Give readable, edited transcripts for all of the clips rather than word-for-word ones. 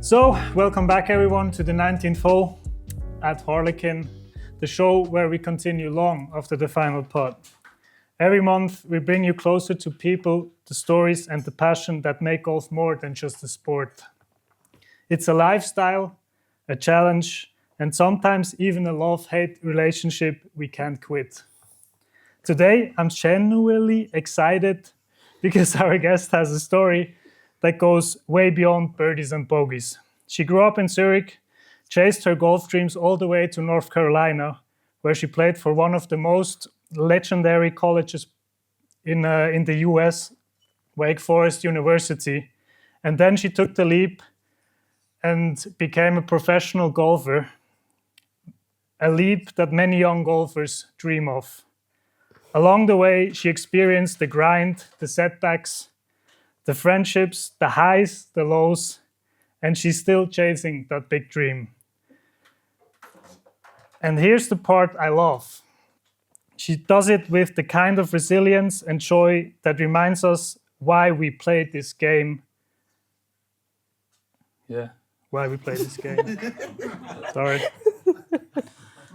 So, welcome back everyone to the 19th hole at Harlekin, the show where we continue long after the final putt. Every month we bring you closer to people, the stories and the passion that make golf more than just a sport. It's a lifestyle, a challenge, and sometimes even a love-hate relationship we can't quit. Today I'm genuinely excited because our guest has a story that goes way beyond birdies and bogeys. She grew up in Zurich, chased her golf dreams all the way to North Carolina, where she played for one of the most legendary colleges in the US, Wake Forest University. And then she took the leap and became a professional golfer, a leap that many young golfers dream of. Along the way, she experienced the grind, the setbacks, the friendships, the highs, the lows, and she's still chasing that big dream. And here's the part I love. She does it with the kind of resilience and joy that reminds us why we play this game. Yeah, why we play this game. Sorry.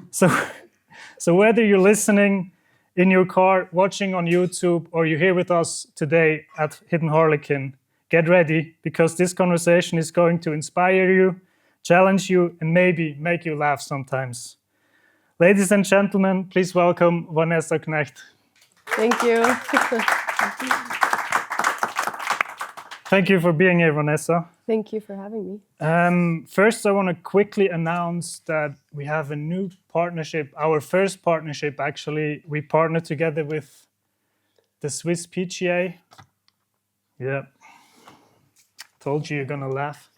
So whether you're listening in your car, watching on YouTube, or you're here with us today at Hidden Harlekin, get ready, because this conversation is going to inspire you, challenge you, and maybe make you laugh sometimes. Ladies and gentlemen, please welcome Vanessa Knecht. Thank you. Thank you for being here, Vanessa. Thank you for having me. First, I want to quickly announce that we have a new partnership, our first partnership, actually. We partnered together with the Swiss PGA. Yeah, told you you're going to laugh.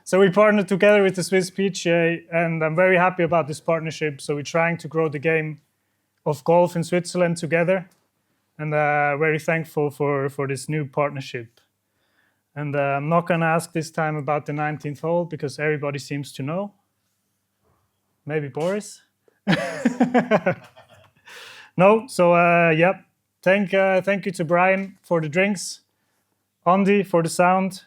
So we partnered together with the Swiss PGA, and I'm very happy about this partnership. So we're trying to grow the game of golf in Switzerland together, and very thankful for this new partnership. And I'm not going to ask this time about the 19th hole because everybody seems to know. Maybe Boris? No, so yeah. Thank you to Brian for the drinks, Andy for the sound.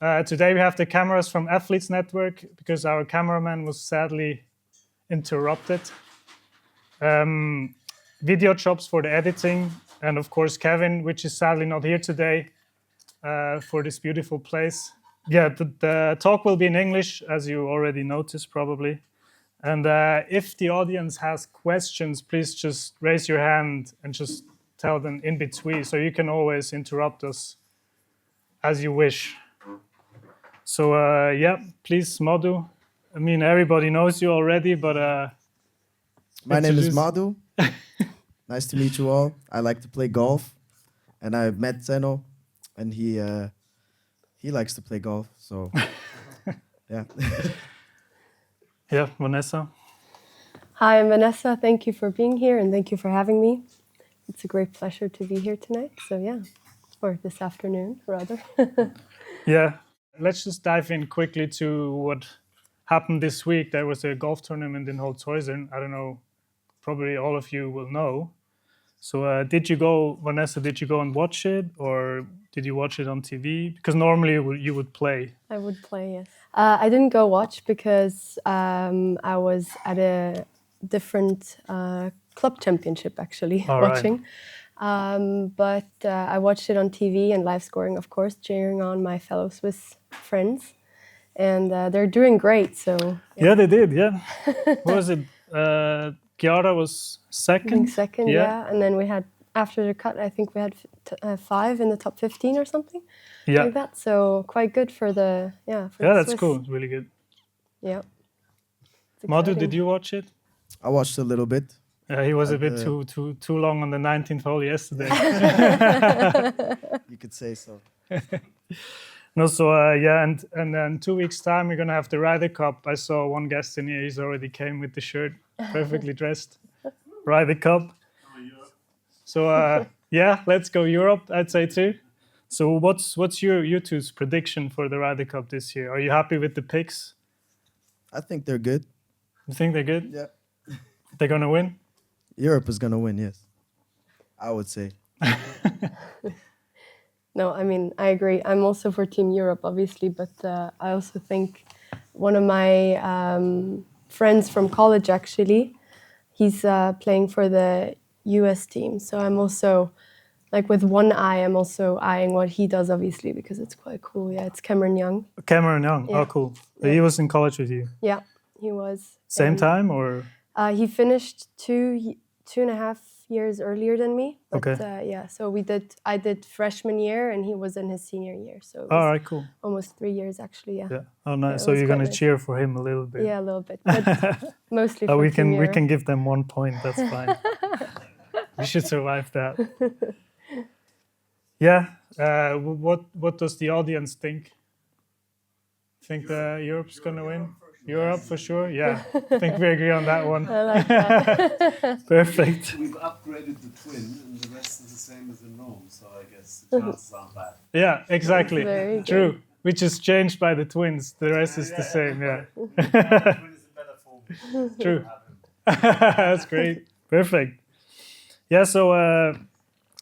Today we have the cameras from Athletes Network because our cameraman was sadly interrupted. Videojobs for the editing, and of course Kevin, which is sadly not here today, for this beautiful place. Yeah, the talk will be in English, as you already noticed probably. And if the audience has questions, please just raise your hand and just tell them in between, so you can always interrupt us as you wish. So yeah, please, Madhu. I mean, everybody knows you already, but my name is Madhu. Nice to meet you all. I like to play golf, and I've met Zeno, and he likes to play golf. So yeah. Yeah, Vanessa. Hi, I'm Vanessa. Thank you for being here, and thank you for having me. It's a great pleasure to be here tonight. So yeah, or this afternoon, rather. Yeah. Let's just dive in quickly to what happened this week. There was a golf tournament in Holzhausen. I don't know, probably all of you will know. So did you go, Vanessa, did you go and watch it, or did you watch it on TV? Because normally you would play. I would play, yes. I didn't go watch because I was at a different club championship, actually, All watching. Right. But I watched it on TV and live scoring, of course, cheering on my fellow Swiss friends. And they're doing great, so... Yeah, they did, yeah. What was it? Chiara was second? I think second, yeah. And then we had, after the cut, I think we had 5 in the top 15 or something. Yeah. Like that, so quite good for the, yeah, the that's Swiss. Cool, it's really good. Yeah. Madhu, did you watch it? I watched a little bit. He was a bit too long on the 19th hole yesterday. You could say so. No, so yeah, and then 2 weeks' time we're gonna have the Ryder Cup. I saw one guest in here; he's already came with the shirt, perfectly dressed. Ryder Cup. So yeah, let's go Europe. I'd say too. So what's your two's prediction for the Ryder Cup this year? Are you happy with the picks? I think they're good. You think they're good? Yeah. They're gonna win? Europe is gonna win, yes. I would say. No, I mean, I agree. I'm also for Team Europe, obviously, but I also think one of my friends from college, actually, he's playing for the US team. So I'm also, like with one eye, I'm also eyeing what he does, obviously, because it's quite cool. Yeah, it's Cameron Young. Cameron Young. Yeah. Oh, cool. Yeah. He was in college with you. Yeah, he was. Same And, time or? He finished 2.5 years earlier than me. But, Okay. yeah, so I did freshman year and he was in his senior year. So it was All right, cool. almost 3 years, actually. Yeah. Yeah. Oh, nice. Yeah, so you're gonna nice. cheer for him a little bit. Yeah, a little bit, but mostly for we Team can Europe. give them 1 point. That's fine. We should survive that. Yeah. What does the audience think? Think Europe's gonna win? Europe for sure. Yeah. I think we agree on that one. I like that. Perfect. We've upgraded the twin, and the rest is the same as in Rome, so I guess the chances aren't bad. Yeah, exactly. Very True. We just changed by the twins. The rest is the same. Yeah. The twin is in better form. True. That's great. Perfect. Yeah. So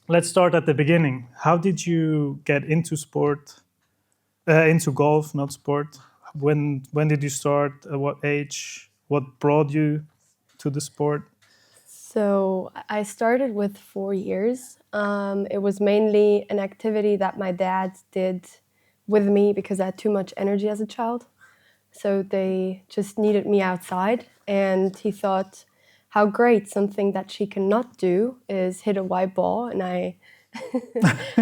let's start at the beginning. How did you get into sport? Into golf, not sport. When did you start? At what age? What brought you to the sport? So I started with 4 years. It was mainly an activity that my dad did with me because I had too much energy as a child. So they just needed me outside, and he thought, how great, something that she cannot do is hit a white ball. And I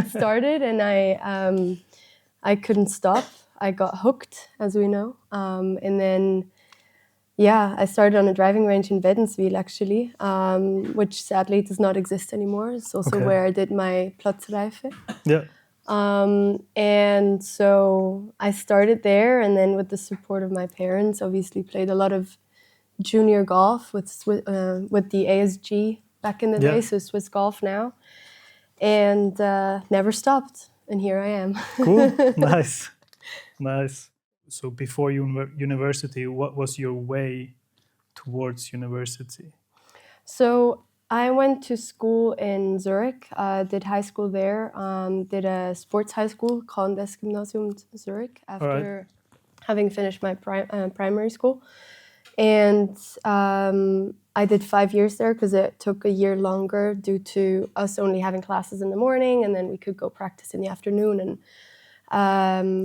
started, and I couldn't stop. I got hooked, as we know. And then, yeah, I started on a driving range in Wädenswil, actually, which sadly does not exist anymore. It's also Okay. where I did my Platzreife. Yeah. And so I started there, and then with the support of my parents, obviously played a lot of junior golf with the ASG back in the Yeah. day, so Swiss Golf now, and never stopped. And here I am. Cool. Nice. Nice. So before university, what was your way towards university? So I went to school in Zurich, did high school there, did a sports high school, Condes Gymnasium Zurich, after having finished my primary school. And I did 5 years there because it took a year longer due to us only having classes in the morning, and then we could go practice in the afternoon. And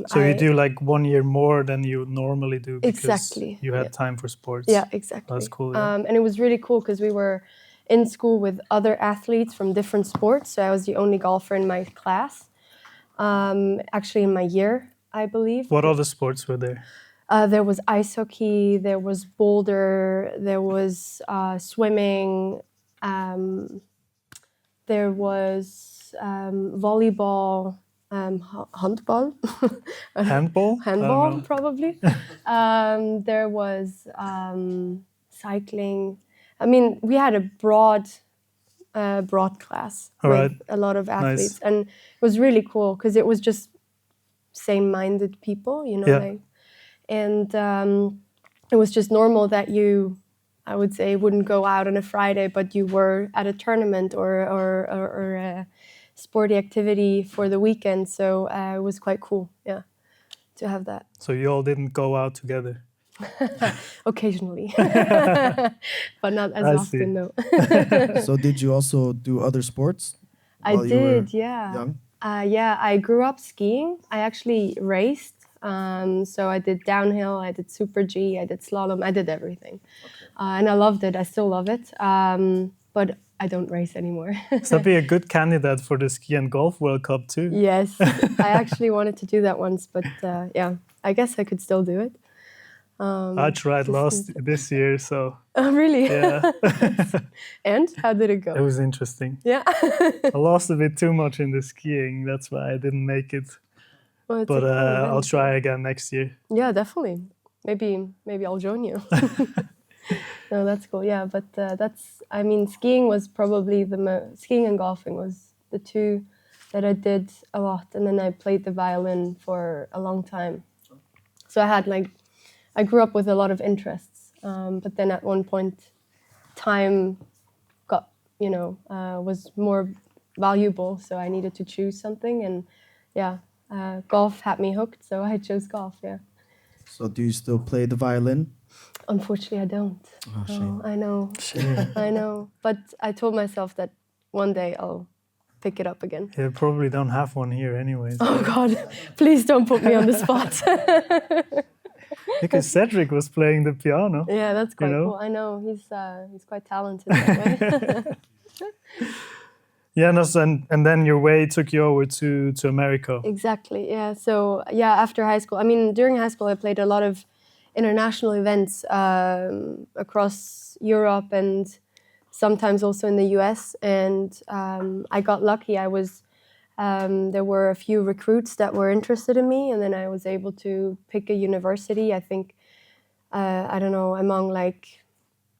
So you do like 1 year more than you normally do because Exactly, you had yeah. time for sports. Yeah, exactly. That's cool. Yeah. And it was really cool because we were in school with other athletes from different sports. So I was the only golfer in my class, actually in my year, I believe. What other sports were there? There was ice hockey, there was boulder, there was swimming, there was volleyball, handball. Handball? I don't Handball, know. probably. There was cycling. I mean, we had a broad class All with right. a lot of athletes, Nice. and it was really cool because it was just same-minded people, you know. Yeah. And it was just normal that you, I would say, wouldn't go out on a Friday, but you were at a tournament or a sporty activity for the weekend. So it was quite cool, yeah, to have that. So you all didn't go out together? Occasionally, but not as I often, see. no. So did you also do other sports? I while you were did, yeah. young? Yeah, I grew up skiing. I actually raced. So I did downhill, I did super G, I did slalom, I did everything. And I loved it, I still love it. But I don't race anymore. So that'd be a good candidate for the Ski and Golf World Cup too. Yes, I actually wanted to do that once, but yeah, I guess I could still do it. I tried this year, so Oh, really? yeah, And how did it go? it was interesting. Yeah. I lost a bit too much in the skiing, that's why I didn't make it. Well, it's But a cool event. I'll try again next year. Yeah, definitely. Maybe I'll join you. No, that's cool. Yeah, but I mean, skiing was probably skiing and golfing was the two that I did a lot, and then I played the violin for a long time. So I grew up with a lot of interests, but then at one point, time was more valuable, so I needed to choose something, and golf had me hooked, so I chose golf. Yeah. So do you still play the violin? Unfortunately, I don't. Oh, shame. I know. I know. But I told myself that one day I'll pick it up again. You probably don't have one here anyways. Oh God, please don't put me on the spot. Because Cedric was playing the piano. Yeah, that's quite cool. I know, he's quite talented that way. Yeah, no, and then your way took you over to America. Exactly, yeah. So, yeah, after high school, I mean, during high school, I played a lot of international events across Europe and sometimes also in the US. And I got lucky. There were a few recruits that were interested in me, and then I was able to pick a university. I think, I don't know, among like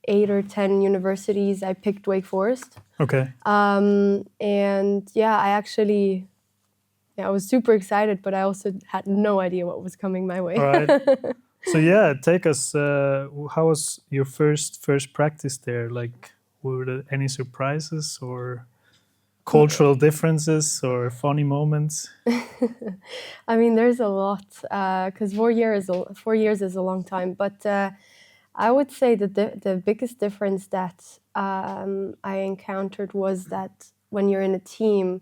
8 or 10 universities, I picked Wake Forest. Okay. And yeah, I was super excited, but I also had no idea what was coming my way. All right. So yeah, take us. How was your first practice there? Like, were there any surprises or cultural differences or funny moments? I mean, there's a lot because 4 years is a long time. But I would say that the biggest difference that I encountered was that when you're in a team,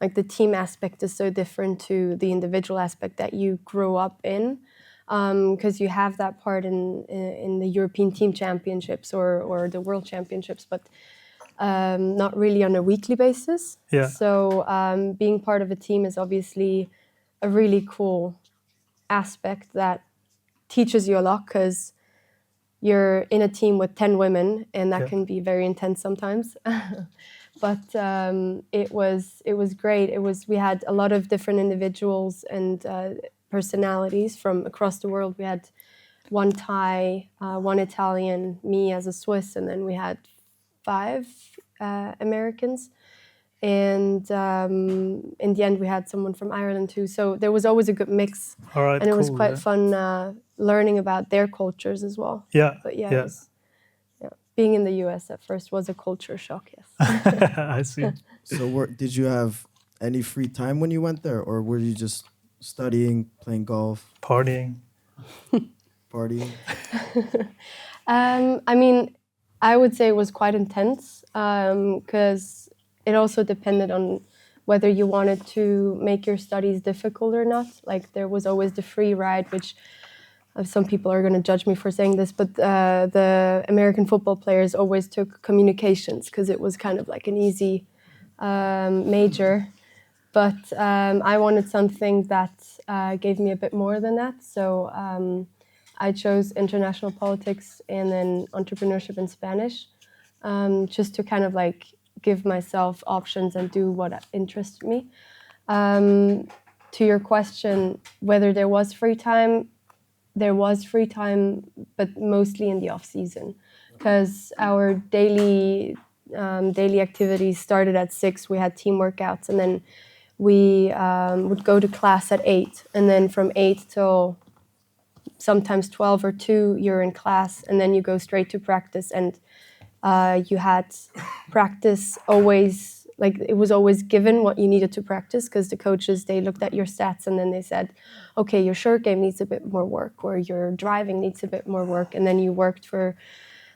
like the team aspect is so different to the individual aspect that you grow up in, because you have that part in the European Team Championships or the World Championships, but not really on a weekly basis. Yeah. So being part of a team is obviously a really cool aspect that teaches you a lot, because you're in a team with 10 women, and that can be very intense sometimes. But it was great. We had a lot of different individuals and personalities from across the world. We had one Thai, one Italian, me as a Swiss, and then we had 5 Americans. And in the end, we had someone from Ireland too. So there was always a good mix. All right, and it was cool, quite fun learning about their cultures as well. Yeah. But yeah. Being in the US at first was a culture shock, yes. I see. So did you have any free time when you went there, or were you just studying, playing golf? Partying. I mean, I would say it was quite intense, because it also depended on whether you wanted to make your studies difficult or not. Like, there was always the free ride, which some people are going to judge me for saying this, but the American football players always took communications because it was kind of like an easy major. But I wanted something that gave me a bit more than that. So I chose international politics and then entrepreneurship in Spanish, just to kind of like give myself options and do what interested me. To your question, whether there was free time, but mostly in the off season, because our daily activities started at 6. We had team workouts, and then we would go to class at 8, and then from 8 till sometimes 12 or 2, you're in class, and then you go straight to practice. And you had practice always. Like, it was always given what you needed to practice, because the coaches, they looked at your stats and then they said, okay, your short game needs a bit more work, or your driving needs a bit more work. And then you worked for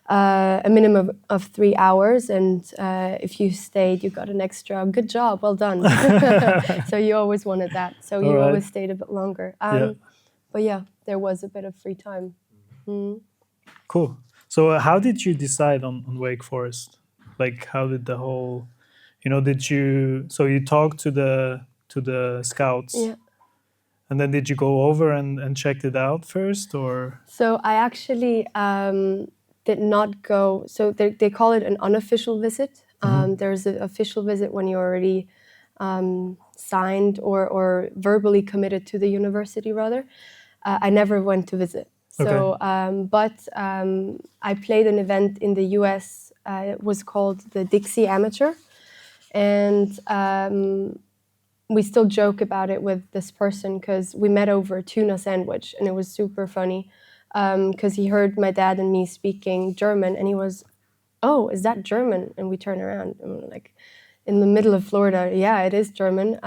a minimum of 3 hours. And if you stayed, you got an extra, good job, well done. So you always wanted that. So you always stayed a bit longer. But yeah, there was a bit of free time. Cool. So how did you decide on Wake Forest? Like, how did the whole... so you talked to the scouts, and then did you go over and checked it out first, or? So I actually did not go. So they call it an unofficial visit. There's an official visit when you're already signed or verbally committed to the university, rather. I never went to visit. So, but I played an event in the US. It was called the Dixie Amateur. And we still joke about it with this person, because we met over a tuna sandwich, and it was super funny, because he heard my dad and me speaking German, and he was, oh, is that German? And we turn around, and we're like, in the middle of Florida, yeah, it is German.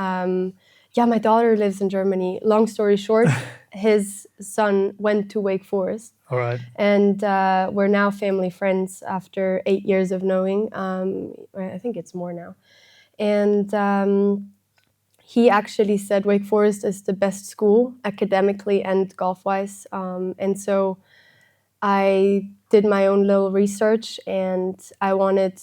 Yeah, my daughter lives in Germany. Long story short, his son went to Wake Forest. All right. And we're now family friends after 8 years of knowing. I think it's more now. And he actually said Wake Forest is the best school academically and golf-wise. And so I did my own little research, and I wanted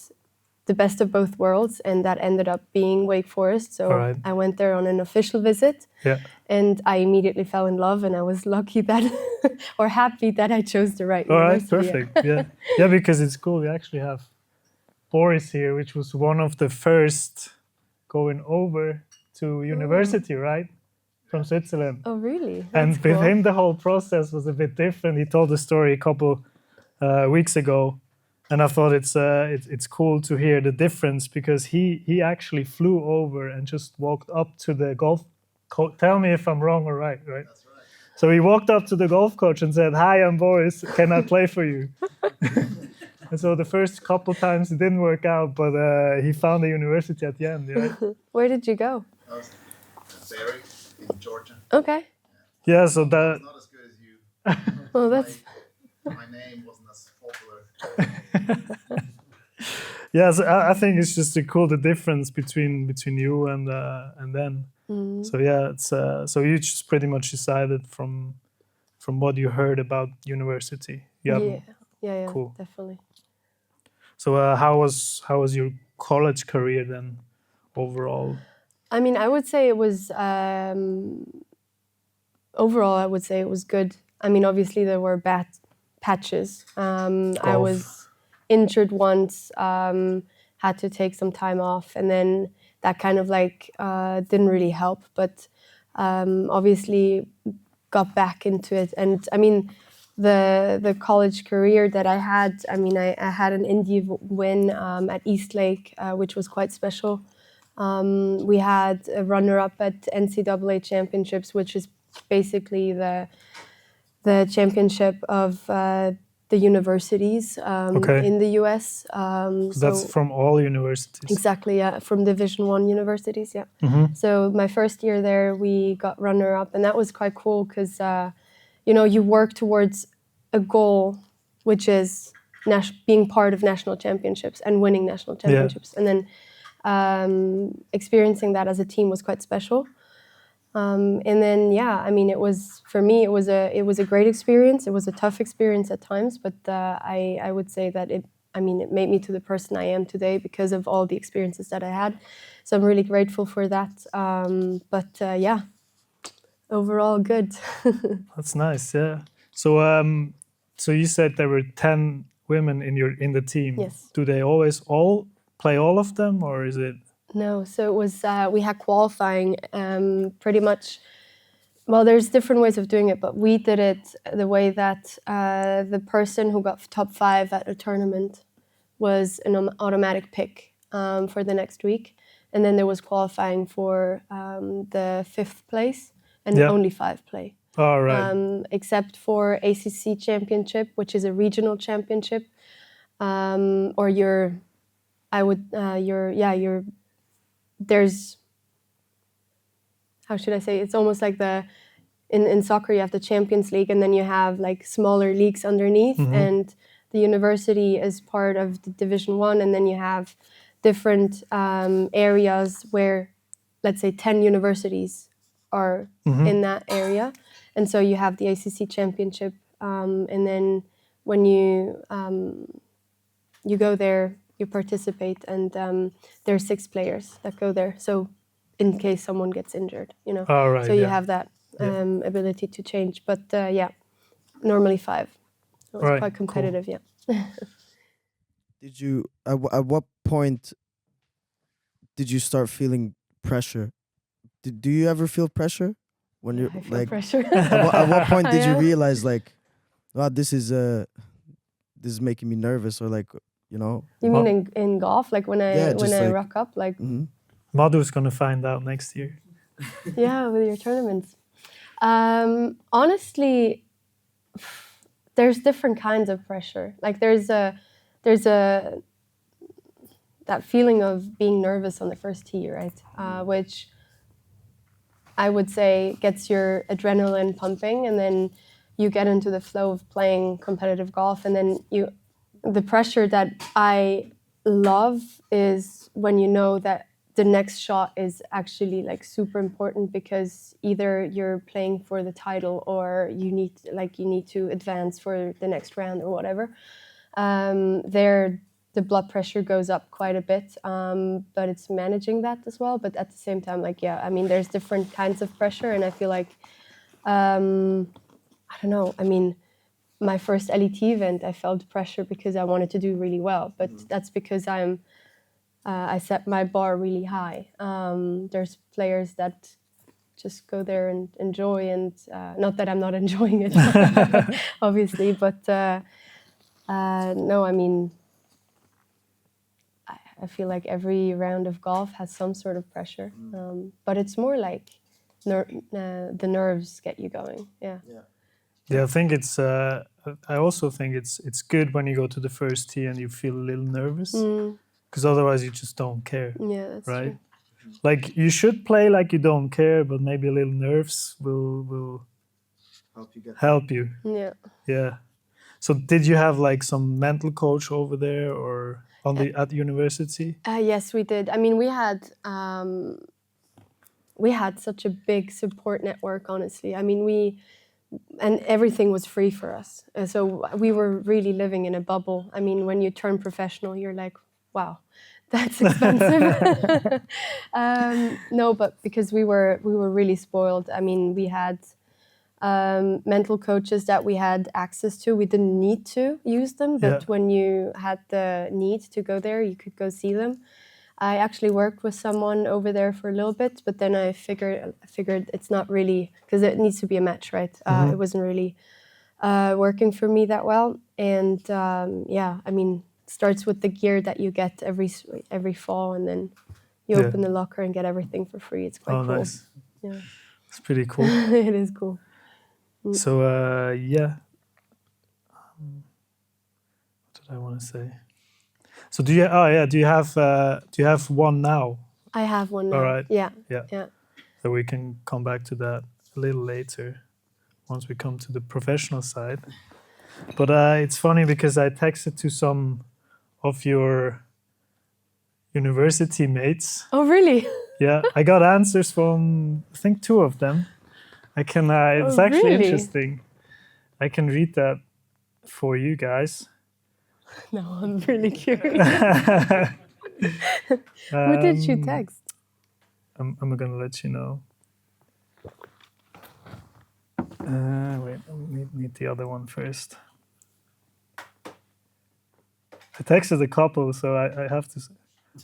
the best of both worlds, and that ended up being Wake Forest. So Right. I went there on an official visit. Yeah. And I immediately fell in love, and I was lucky that, or happy that I chose the right All right, university. perfect. Yeah, yeah, because it's cool. We actually have Boris here, which was one of the first going over to university, right, from Switzerland. Oh, really? And That's with cool. him, the whole process was a bit different. He told the story a couple weeks ago, and I thought it's cool to hear the difference, because he actually flew over and just walked up to the golf. Tell me if I'm wrong or right. That's right. So he walked up to the golf coach and said, "Hi, I'm Boris. Can I play for you?" And so the first couple times it didn't work out, but he found a university at the end, right? Where did you go? I was in Zurich, in Georgia. Okay. Yeah, so that. Not as good as you. Well, that's My name wasn't as popular. Yeah, so I think it's just cool, the difference between you and them. So yeah, it's so you just pretty much decided from what you heard about university. yeah, Cool. definitely. So how was your college career then, overall? I mean, I would say it was overall. I would say it was good. I mean, obviously there were bad patches. I was injured once. Had to take some time off, and then that kind of like didn't really help. But obviously got back into it. And I mean, the college career that I had. I mean, I had an Indy win at Eastlake, which was quite special. We had a runner-up at NCAA championships, which is basically the championship of the universities in the US. So that's from all universities. Exactly, yeah, from Division I universities, yeah. So my first year there, we got runner-up, and that was quite cool because, you work towards a goal, which is being part of national championships and winning national championships. And then experiencing that as a team was quite special. And then, I mean, it was a great experience. It was a tough experience at times, but I would say that it made me to the person I am today because of all the experiences that I had. So I'm really grateful for that. Overall good. That's nice, yeah. So so you said there were 10 women in the team. Yes. Do they always all play all of them, or is it? No, so it was, we had qualifying pretty much, well, there's different ways of doing it, but we did it the way that the person who got top 5 at a tournament was an automatic pick for the next week. And then there was qualifying for the 5th place, and only 5 play. All right. Except for ACC championship, which is a regional championship, or there's, how should I say, it's almost like in soccer you have the Champions League, and then you have like smaller leagues underneath, and the university is part of the Division I, and then you have different areas where, let's say, 10 universities are in that area, and so you have the ACC championship, and then when you go there, you participate, and there are 6 players that go there. So, in case someone gets injured, All right, so you have that ability to change. But normally 5. So it's quite competitive. Cool. Yeah. Did you at what point did you start feeling pressure? Do you ever feel pressure when you're I feel like? pressure. At what point did you Yeah. realize like, wow, this is making me nervous, or like, You mean in golf, like when I rock up, like Madhu's gonna find out next year. yeah, with your tournaments. Honestly, there's different kinds of pressure. Like there's that feeling of being nervous on the first tee, right? Which I would say, gets your adrenaline pumping, and then you get into the flow of playing competitive golf, and then the pressure that I love is when you know that the next shot is actually like super important, because either you're playing for the title or you need to advance for the next round or whatever. There the blood pressure goes up quite a bit, but it's managing that as well. But at the same time, like, yeah, I mean, there's different kinds of pressure, and I feel like, I don't know, I mean, my first LET event, I felt pressure because I wanted to do really well, but that's because I set my bar really high. There's players that just go there and enjoy, and not that I'm not enjoying it, obviously, but no, I mean, I feel like every round of golf has some sort of pressure, but it's more like the nerves get you going. Yeah. Yeah, I think it's. I also think it's good when you go to the first tee and you feel a little nervous, because otherwise you just don't care. Yeah, that's right. True. Like, you should play like you don't care, but maybe a little nerves will help you. Yeah. Yeah. So did you have like some mental coach over there or at the university? Yes, we did. I mean, we had such a big support network, honestly. I mean, and everything was free for us. So we were really living in a bubble. I mean, when you turn professional, you're like, wow, that's expensive. No, but because we were really spoiled. I mean, we had mental coaches that we had access to. We didn't need to use them, but when you had the need to go there, you could go see them. I actually worked with someone over there for a little bit, but then I figured it's not really, because it needs to be a match, right? It wasn't really working for me that well. And yeah, I mean, it starts with the gear that you get every fall, and then you open the locker and get everything for free. It's quite cool. Nice. Yeah, it's pretty cool. it is cool. So yeah, what did I want to say? So do you? Oh yeah, do you have one now? I have one now. All right. Yeah. So we can come back to that a little later, once we come to the professional side. But it's funny because I texted to some of your university mates. Oh really? Yeah, I got answers from, I think, 2 of them. I can. It's actually really? interesting. I can read that for you guys. No, I'm really curious. Who did you text? I'm gonna let you know. Wait, I need the other one first. I texted a couple, so I have to.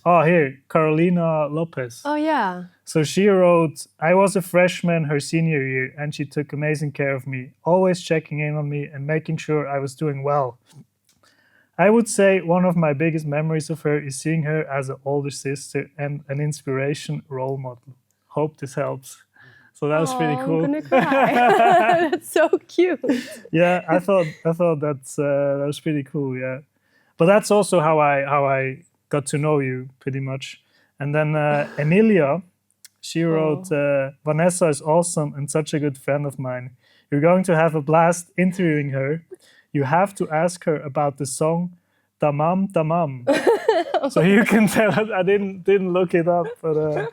Oh, here, Carolina Lopez. Oh yeah. So she wrote, I was a freshman her senior year, and she took amazing care of me, always checking in on me and making sure I was doing well. I would say one of my biggest memories of her is seeing her as an older sister and an inspiration role model. Hope this helps. So that was pretty cool. I'm gonna cry. That's so cute. Yeah, I thought that was pretty cool. Yeah, but that's also how I got to know you pretty much. And then Emilia, she wrote, Vanessa is awesome and such a good friend of mine. You're going to have a blast interviewing her. You have to ask her about the song Tamam Tamam. So you can tell I didn't look it up, but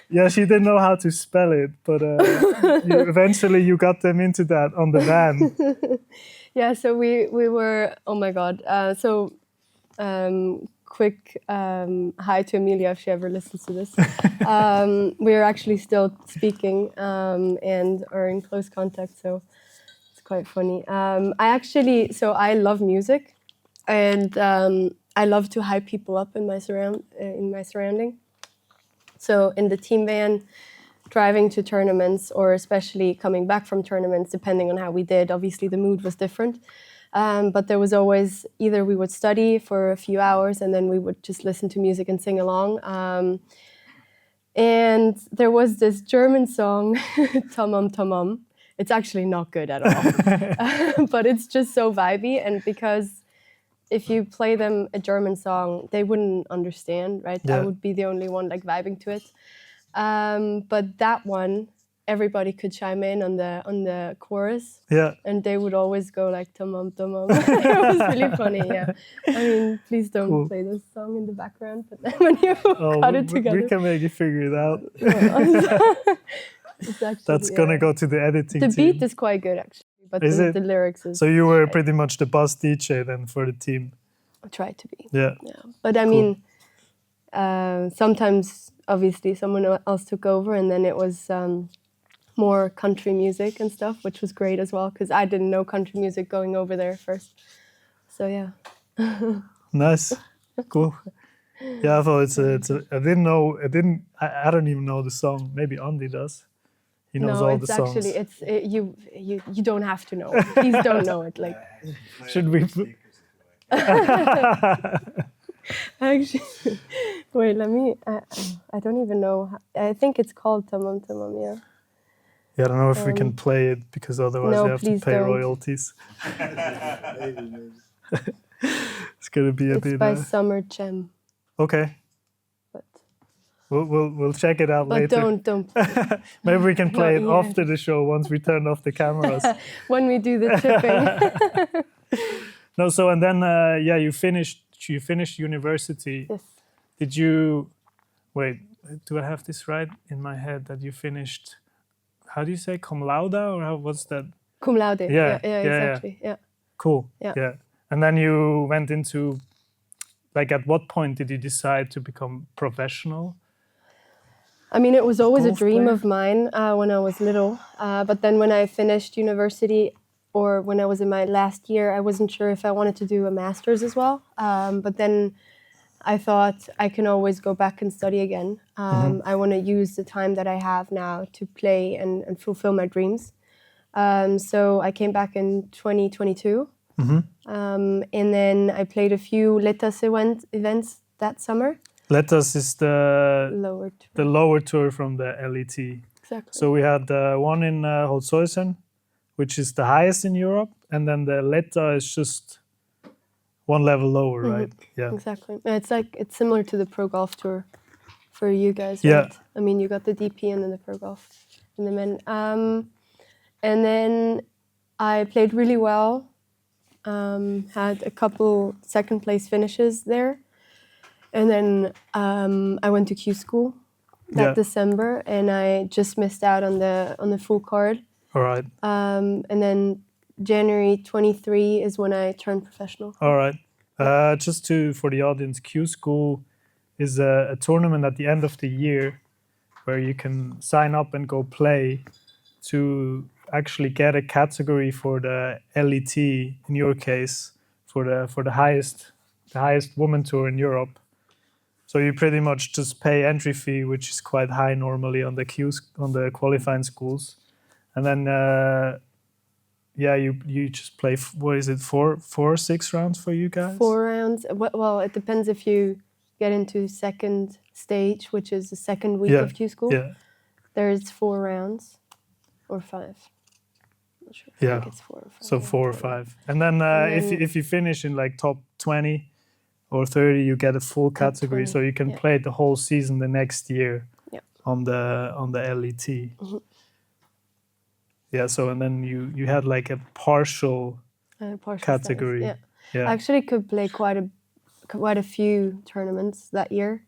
yeah, she didn't know how to spell it, but eventually you got them into that on the van. Yeah, so we were, oh my God. Quick hi to Emilia if she ever listens to this. We're actually still speaking and are in close contact, so it's quite funny. I love music, and I love to hype people up in my surrounding. So in the team van, driving to tournaments, or especially coming back from tournaments, depending on how we did, obviously the mood was different. But there was always, either we would study for a few hours and then we would just listen to music and sing along. And there was this German song, Tamam Tamam. It's actually not good at all, but it's just so vibey. And because if you play them a German song, they wouldn't understand, right? Yeah. I would be the only one like vibing to it. But that one, everybody could chime in on the chorus. Yeah. And they would always go like tamam tamam. It was really funny. Yeah. I mean, please don't Cool. play this song in the background. But then when you cut it together, we can make you figure it out. it's actually, That's gonna go to the editing The team. beat is quite good actually, but Is it? the lyrics is. So you were pretty much the boss DJ then for the team. I try to be. Yeah. Yeah, but I mean, sometimes obviously someone else took over, and then it was more country music and stuff, which was great as well because I didn't know country music going over there first. So yeah. Nice. Cool. Yeah, I thought I didn't know. I don't even know the song. Maybe Andy does. He knows all the songs. No, it's actually you don't have to know. Please don't know it. Like, should we? Actually, wait. Let me. I don't even know. I think it's called Tamam Tamam. Yeah. Yeah, I don't know if we can play it because otherwise no, we have to please pay don't. royalties. It's gonna be a It's bit. by Summer Chem. Okay. But We'll check it out later. don't. Maybe we can play it Not yet. after the show once we turn off the cameras. When we do the tripping. No, so and then you finished university. Yes. Did you wait? Do I have this right in my head that you finished? How do you say cum laude or what's that? Cum laude. Yeah, exactly. Yeah. Cool. Yeah. And then you went into, like, at what point did you decide to become professional? I mean, it was always a Golf dream player? of mine when I was little. But then when I finished university, or when I was in my last year, I wasn't sure if I wanted to do a master's as well. But then I thought I can always go back and study again. I want to use the time that I have now to play and fulfill my dreams. So I came back in 2022. And then I played a few Letas events that summer. Letas is the Lower tour. lower tour from the LET. Exactly. So we had one in Holzhausen, which is the highest in Europe, and then the Letta is just one level lower, right? Yeah. Exactly. It's similar to the Pro Golf Tour for you guys, Yeah. right? I mean, you got the DP and then the Pro Golf and the men. And then I played really well. Had a couple second place finishes there. And then I went to Q school that December, and I just missed out on the full card. All right. And then January 23 is when I turned professional. All right. Just for the audience, Q School is a tournament at the end of the year where you can sign up and go play to actually get a category for the LET, in your case, for the highest women tour in Europe. So you pretty much just pay entry fee, which is quite high normally on the qualifying schools, and then you just play. What is it, 4 or 6 rounds for you guys? 4 rounds. Well, it depends if you get into second stage, which is the second week of Q school. Yeah. There's 4 rounds or 5. I'm not sure. I think it's 4 or 5. So 4 or 5, and then if you finish in like top 20 or 30, you get a full category, 20, so you can play the whole season the next year on the LET. Yeah. So and then you had like a partial category. Size, I actually could play quite a few tournaments that year.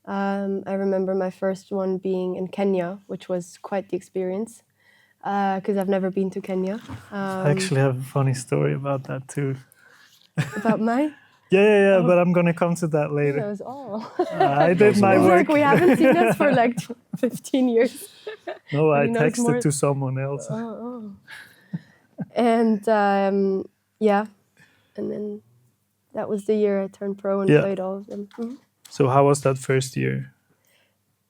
I remember my first one being in Kenya, which was quite the experience because I've never been to Kenya. I actually have a funny story about that too. About mine? Yeah, but I'm gonna come to that That later. was all. I did my It's work. like we haven't seen us for like 15 years. No, I he knows texted more. to someone else. Oh. And and then that was the year I turned pro and played all of them. So how was that first year?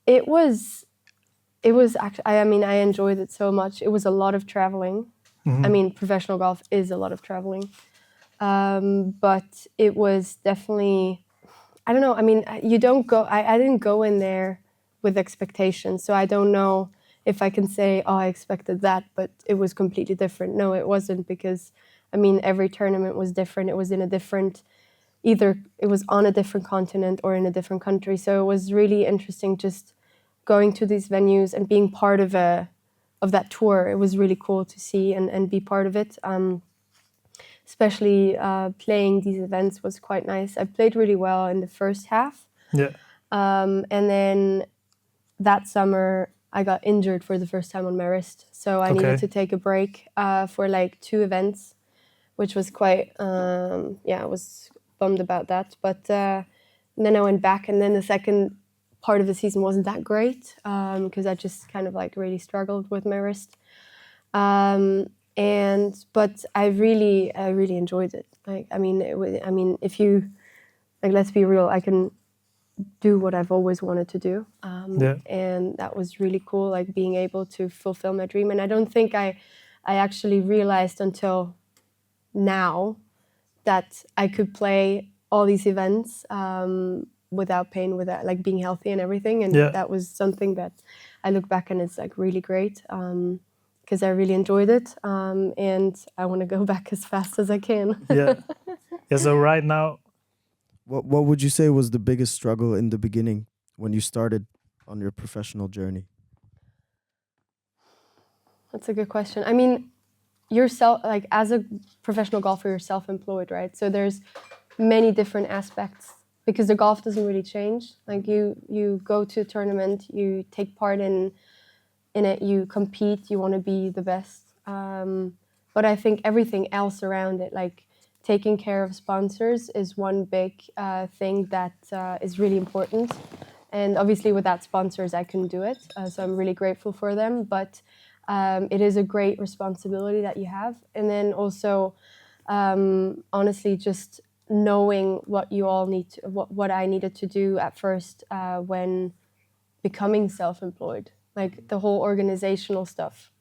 It was actually, I enjoyed it so much. It was a lot of traveling. I mean, professional golf is a lot of traveling. But it was definitely, I don't know. I mean, you don't go, I didn't go in there with expectations. So I don't know if I can say, oh, I expected that, but it was completely different. No, it wasn't, because I mean, every tournament was different. It was in a different, either it was on a different continent or in a different country. So it was really interesting just going to these venues and being part of a that tour. It was really cool to see and be part of it. Especially playing these events was quite nice. I played really well in the first half. Yeah. And then that summer, I got injured for the first time on my wrist. So I needed to take a break for like 2 events, which was quite, I was bummed about that. But then I went back, and then the second part of the season wasn't that great because I just kind of like really struggled with my wrist. But I really enjoyed it. Like, I mean, if you, like, let's be real, I can do what I've always wanted to do. And that was really cool, like being able to fulfill my dream. And I don't think I actually realized until now that I could play all these events without pain, without like being healthy and everything. And that was something that I look back and it's like really great because I really enjoyed it. And I want to go back as fast as I can. So right now, what would you say was the biggest struggle in the beginning when you started on your professional journey? That's a good question. I mean, yourself, like as a professional golfer, you're self-employed, right? So there's many different aspects because the golf doesn't really change. Like you go to a tournament, you take part in it, you compete, you want to be the best. But I think everything else around it, like taking care of sponsors, is one big thing that is really important. And obviously, without sponsors, I couldn't do it. So I'm really grateful for them. But it is a great responsibility that you have. And then also, honestly, just knowing what you all need to, what I needed to do at first when becoming self-employed, like the whole organizational stuff,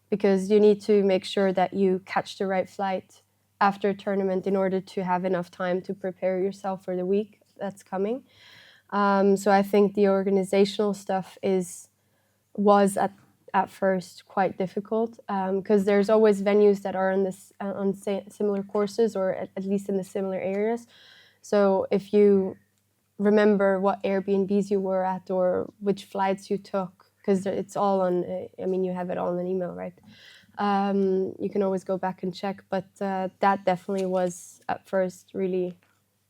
because you need to make sure that you catch the right flight after a tournament in order to have enough time to prepare yourself for the week that's coming. So I think the organizational stuff was at first quite difficult because there's always venues that are on similar courses or at least in the similar areas. So if you remember what Airbnbs you were at or which flights you took, because it's all on, you have it all in an email, right? You can always go back and check, but that definitely was at first really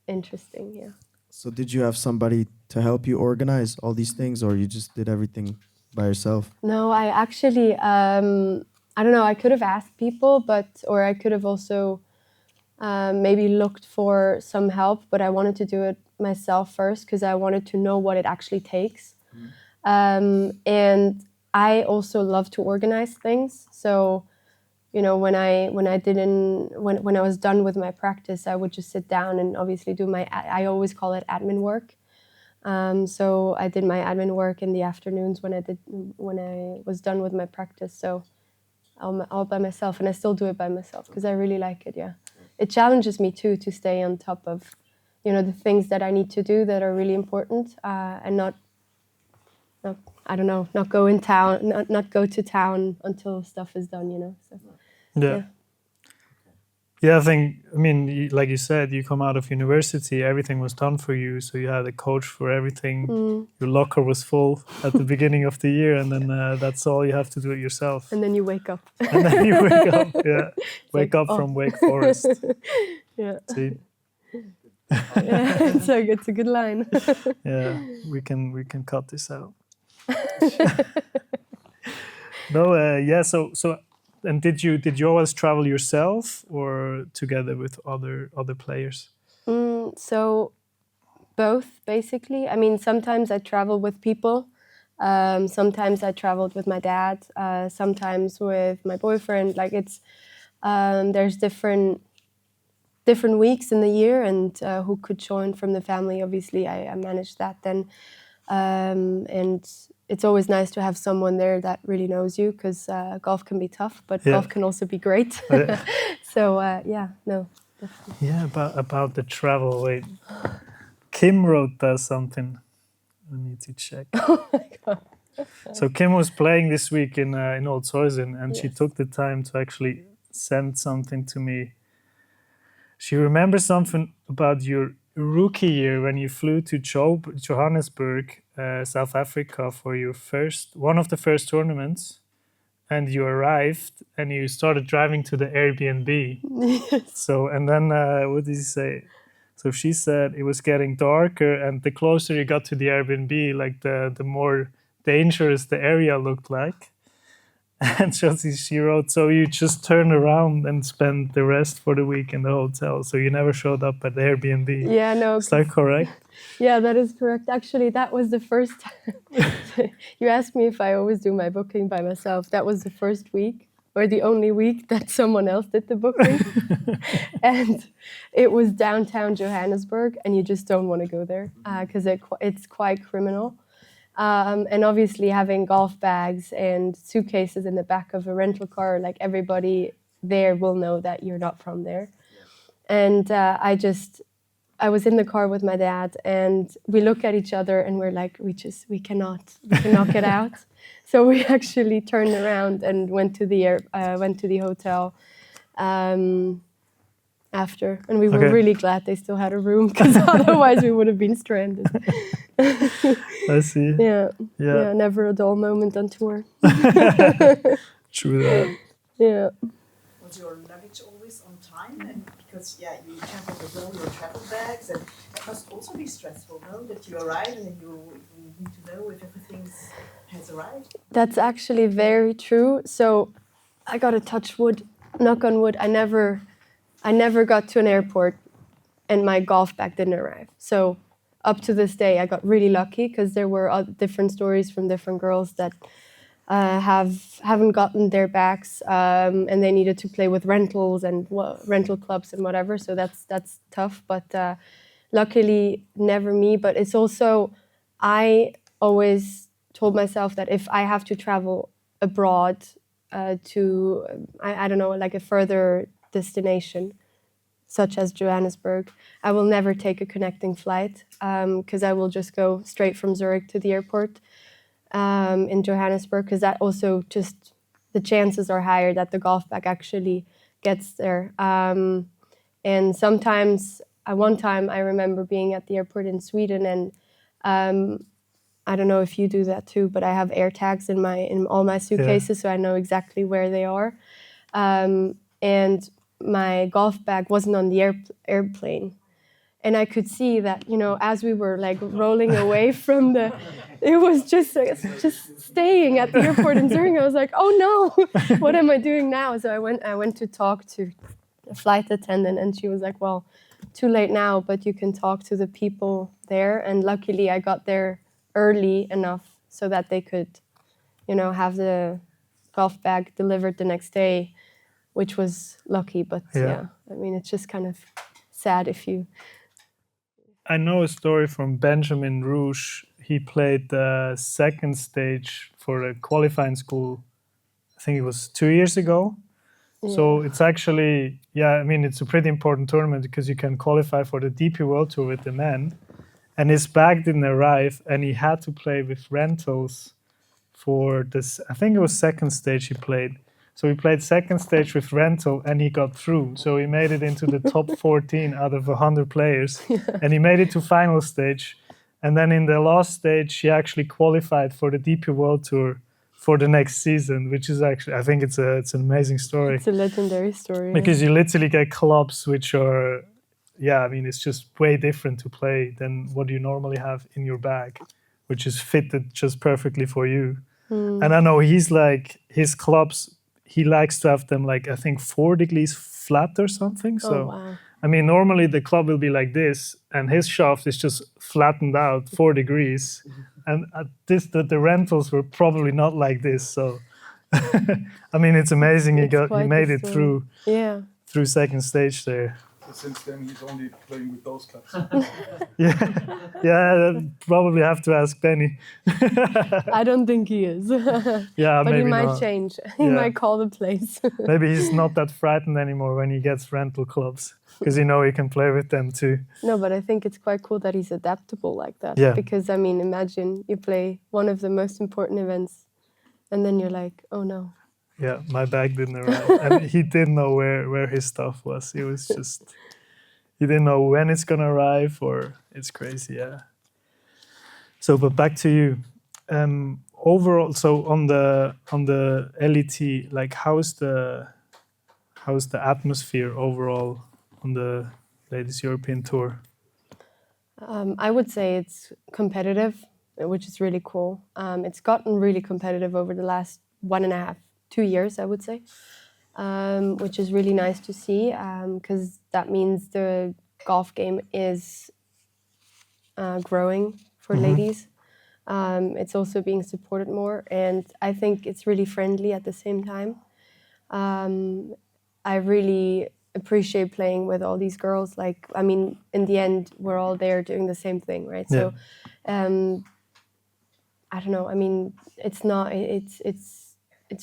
interesting, yeah. So did you have somebody to help you organize all these things, or you just did everything by yourself? No, I actually, I don't know, I could have asked people, or I could have also maybe looked for some help, but I wanted to do it myself first because I wanted to know what it actually takes. And I also love to organize things. So, when I was done with my practice, I would just sit down and obviously do I always call it admin work. So I did my admin work in the afternoons when I was done with my practice. So all by myself, and I still do it by myself because I really like it. Yeah, it challenges me too to stay on top of, the things that I need to do that are really important, and not go in town, not go to town until stuff is done. So. Yeah, I think, like you said, you come out of university, everything was done for you, so you had a coach for everything. Your locker was full at the beginning of the year, and then that's all you have to do it yourself. And then you wake up. Wake up from Wake Forest. Yeah. See? It's a good line. Yeah, we can cut this out. No, so and did you always travel yourself or together with other players? So both, basically. Sometimes I travel with people. Sometimes I traveled with my dad. Sometimes with my boyfriend. Like it's there's different weeks in the year, and who could join from the family. Obviously, I managed that then, and it's always nice to have someone there that really knows you, because golf can be tough, but golf can also be great. So definitely. Yeah, about the travel. Wait, Kim wrote something. I need to check. Oh my God. So Kim was playing this week in Old Soisin, and she took the time to actually send something to me. She remembers something about your rookie year when you flew to Johannesburg, South Africa, for your one of the first tournaments, and you arrived and you started driving to the Airbnb. Yes. So, and then what did he say? So she said it was getting darker, and the closer you got to the Airbnb, like the more dangerous the area looked like. And she wrote, so you just turned around and spent the rest for the week in the hotel. So you never showed up at the Airbnb. Yeah, no. Is that correct? Yeah, that is correct. Actually, that was the first time. You asked me if I always do my booking by myself. That was the first week, or the only week that someone else did the booking. And it was downtown Johannesburg, and you just don't want to go there because it's quite criminal. And obviously having golf bags and suitcases in the back of a rental car, like everybody there will know that you're not from there. And I was in the car with my dad, and we look at each other and we're like, we cannot get out. So we actually turned around and went to the hotel after, and we were really glad they still had a room, because otherwise we would have been stranded. I see. Yeah, never a dull moment on tour. True that. Yeah. Was your luggage always on time? And because you travel with all your travel bags, and it must also be stressful, no? That you arrive and then you need to know if everything has arrived. That's actually very true. So I gotta touch wood, knock on wood. I never got to an airport and my golf bag didn't arrive. So up to this day, I got really lucky, because there were different stories from different girls that haven't gotten their bags, and they needed to play with rentals and rental clubs and whatever. So that's tough. But luckily, never me. But it's also, I always told myself that if I have to travel abroad to, I don't know, like a further destination, such as Johannesburg, I will never take a connecting flight, because I will just go straight from Zurich to the airport in Johannesburg, because that also just, the chances are higher that the golf bag actually gets there. And sometimes, one time I remember being at the airport in Sweden, and I don't know if you do that too, but I have air tags in all my suitcases, so I know exactly where they are. And my golf bag wasn't on the airplane. And I could see that, as we were like rolling away from it was just staying at the airport in Zurich. I was like, oh no, what am I doing now? So I went to talk to the flight attendant, and she was like, well, too late now, but you can talk to the people there. And luckily I got there early enough so that they could, have the golf bag delivered the next day, which was lucky. But I mean, it's just kind of sad if you... I know a story from Benjamin Rouge. He played the second stage for a qualifying school, I think it was 2 years ago. Yeah. So it's actually, I mean, it's a pretty important tournament, because you can qualify for the DP World Tour with the men. And his bag didn't arrive, and he had to play with rentals for this, I think it was second stage he played. So he played second stage with rental, and he got through. So he made it into the top 14 out of 100 players. And he made it to final stage. And then in the last stage, he actually qualified for the DP World Tour for the next season, which is actually, I think it's an amazing story. It's a legendary story. Because you literally get clubs which are, I mean, it's just way different to play than what you normally have in your bag, which is fitted just perfectly for you. And I know he's like, his clubs, he likes to have them like, I think 4 degrees flat or something. So, wow. I mean, normally the club will be like this, and his shaft is just flattened out 4 degrees. And the rentals were probably not like this. So, I mean, it's amazing he made it through second stage there. So since then, he's only playing with those clubs. Probably have to ask Benny. I don't think he is. But he might not. change. He might call the place. Maybe he's not that frightened anymore when he gets rental clubs, because he can play with them too. No, but I think it's quite cool that he's adaptable like that. Yeah. Because, I mean, imagine you play one of the most important events, and then you're like, oh no. Yeah, my bag didn't arrive. And he didn't know where his stuff was. He was just, he didn't know when it's going to arrive, or it's crazy, So, but back to you. overall, so on the LET, like how's the atmosphere overall on the Ladies European Tour? I would say it's competitive, which is really cool. It's gotten really competitive over the last 1.5, 2 years, I would say, which is really nice to see, because that means the golf game is growing for ladies. It's also being supported more, and I think it's really friendly at the same time. I really appreciate playing with all these girls. Like, I mean, in the end, we're all there doing the same thing, right? Yeah. So, I don't know. I mean, it's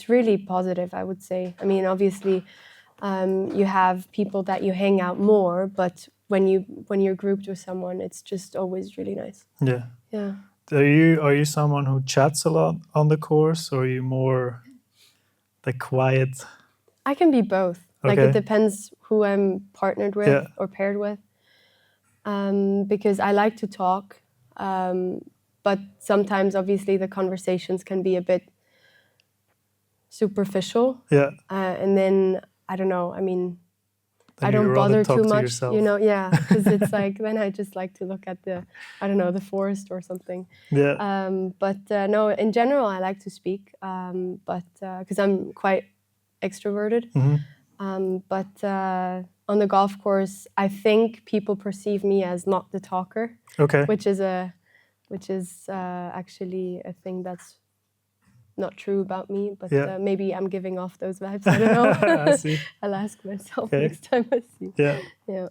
really positive, I would say. I mean, obviously, you have people that you hang out more, but when you're grouped with someone, it's just always really nice. Yeah. Yeah. Are you someone who chats a lot on the course, or are you more the quiet? I can be both. Like, Okay. it depends who I'm partnered with Yeah. or paired with. Because I like to talk, but sometimes, obviously, the conversations can be a bit superficial. Yeah. And then, I don't know, I mean, Then I you don't rather bother talk too to much, yourself. you know, yeah, because it's like, then I just like to look at the, I don't know, the forest or something. Yeah. But no, in general, I like to speak, but because I'm quite extroverted. But on the golf course, I think people perceive me as not the talker, Okay. which is actually a thing that's not true about me. But Yeah. maybe I'm giving off those vibes. I don't know. I see. I'll ask myself Okay. next time I see. Yeah. Yeah.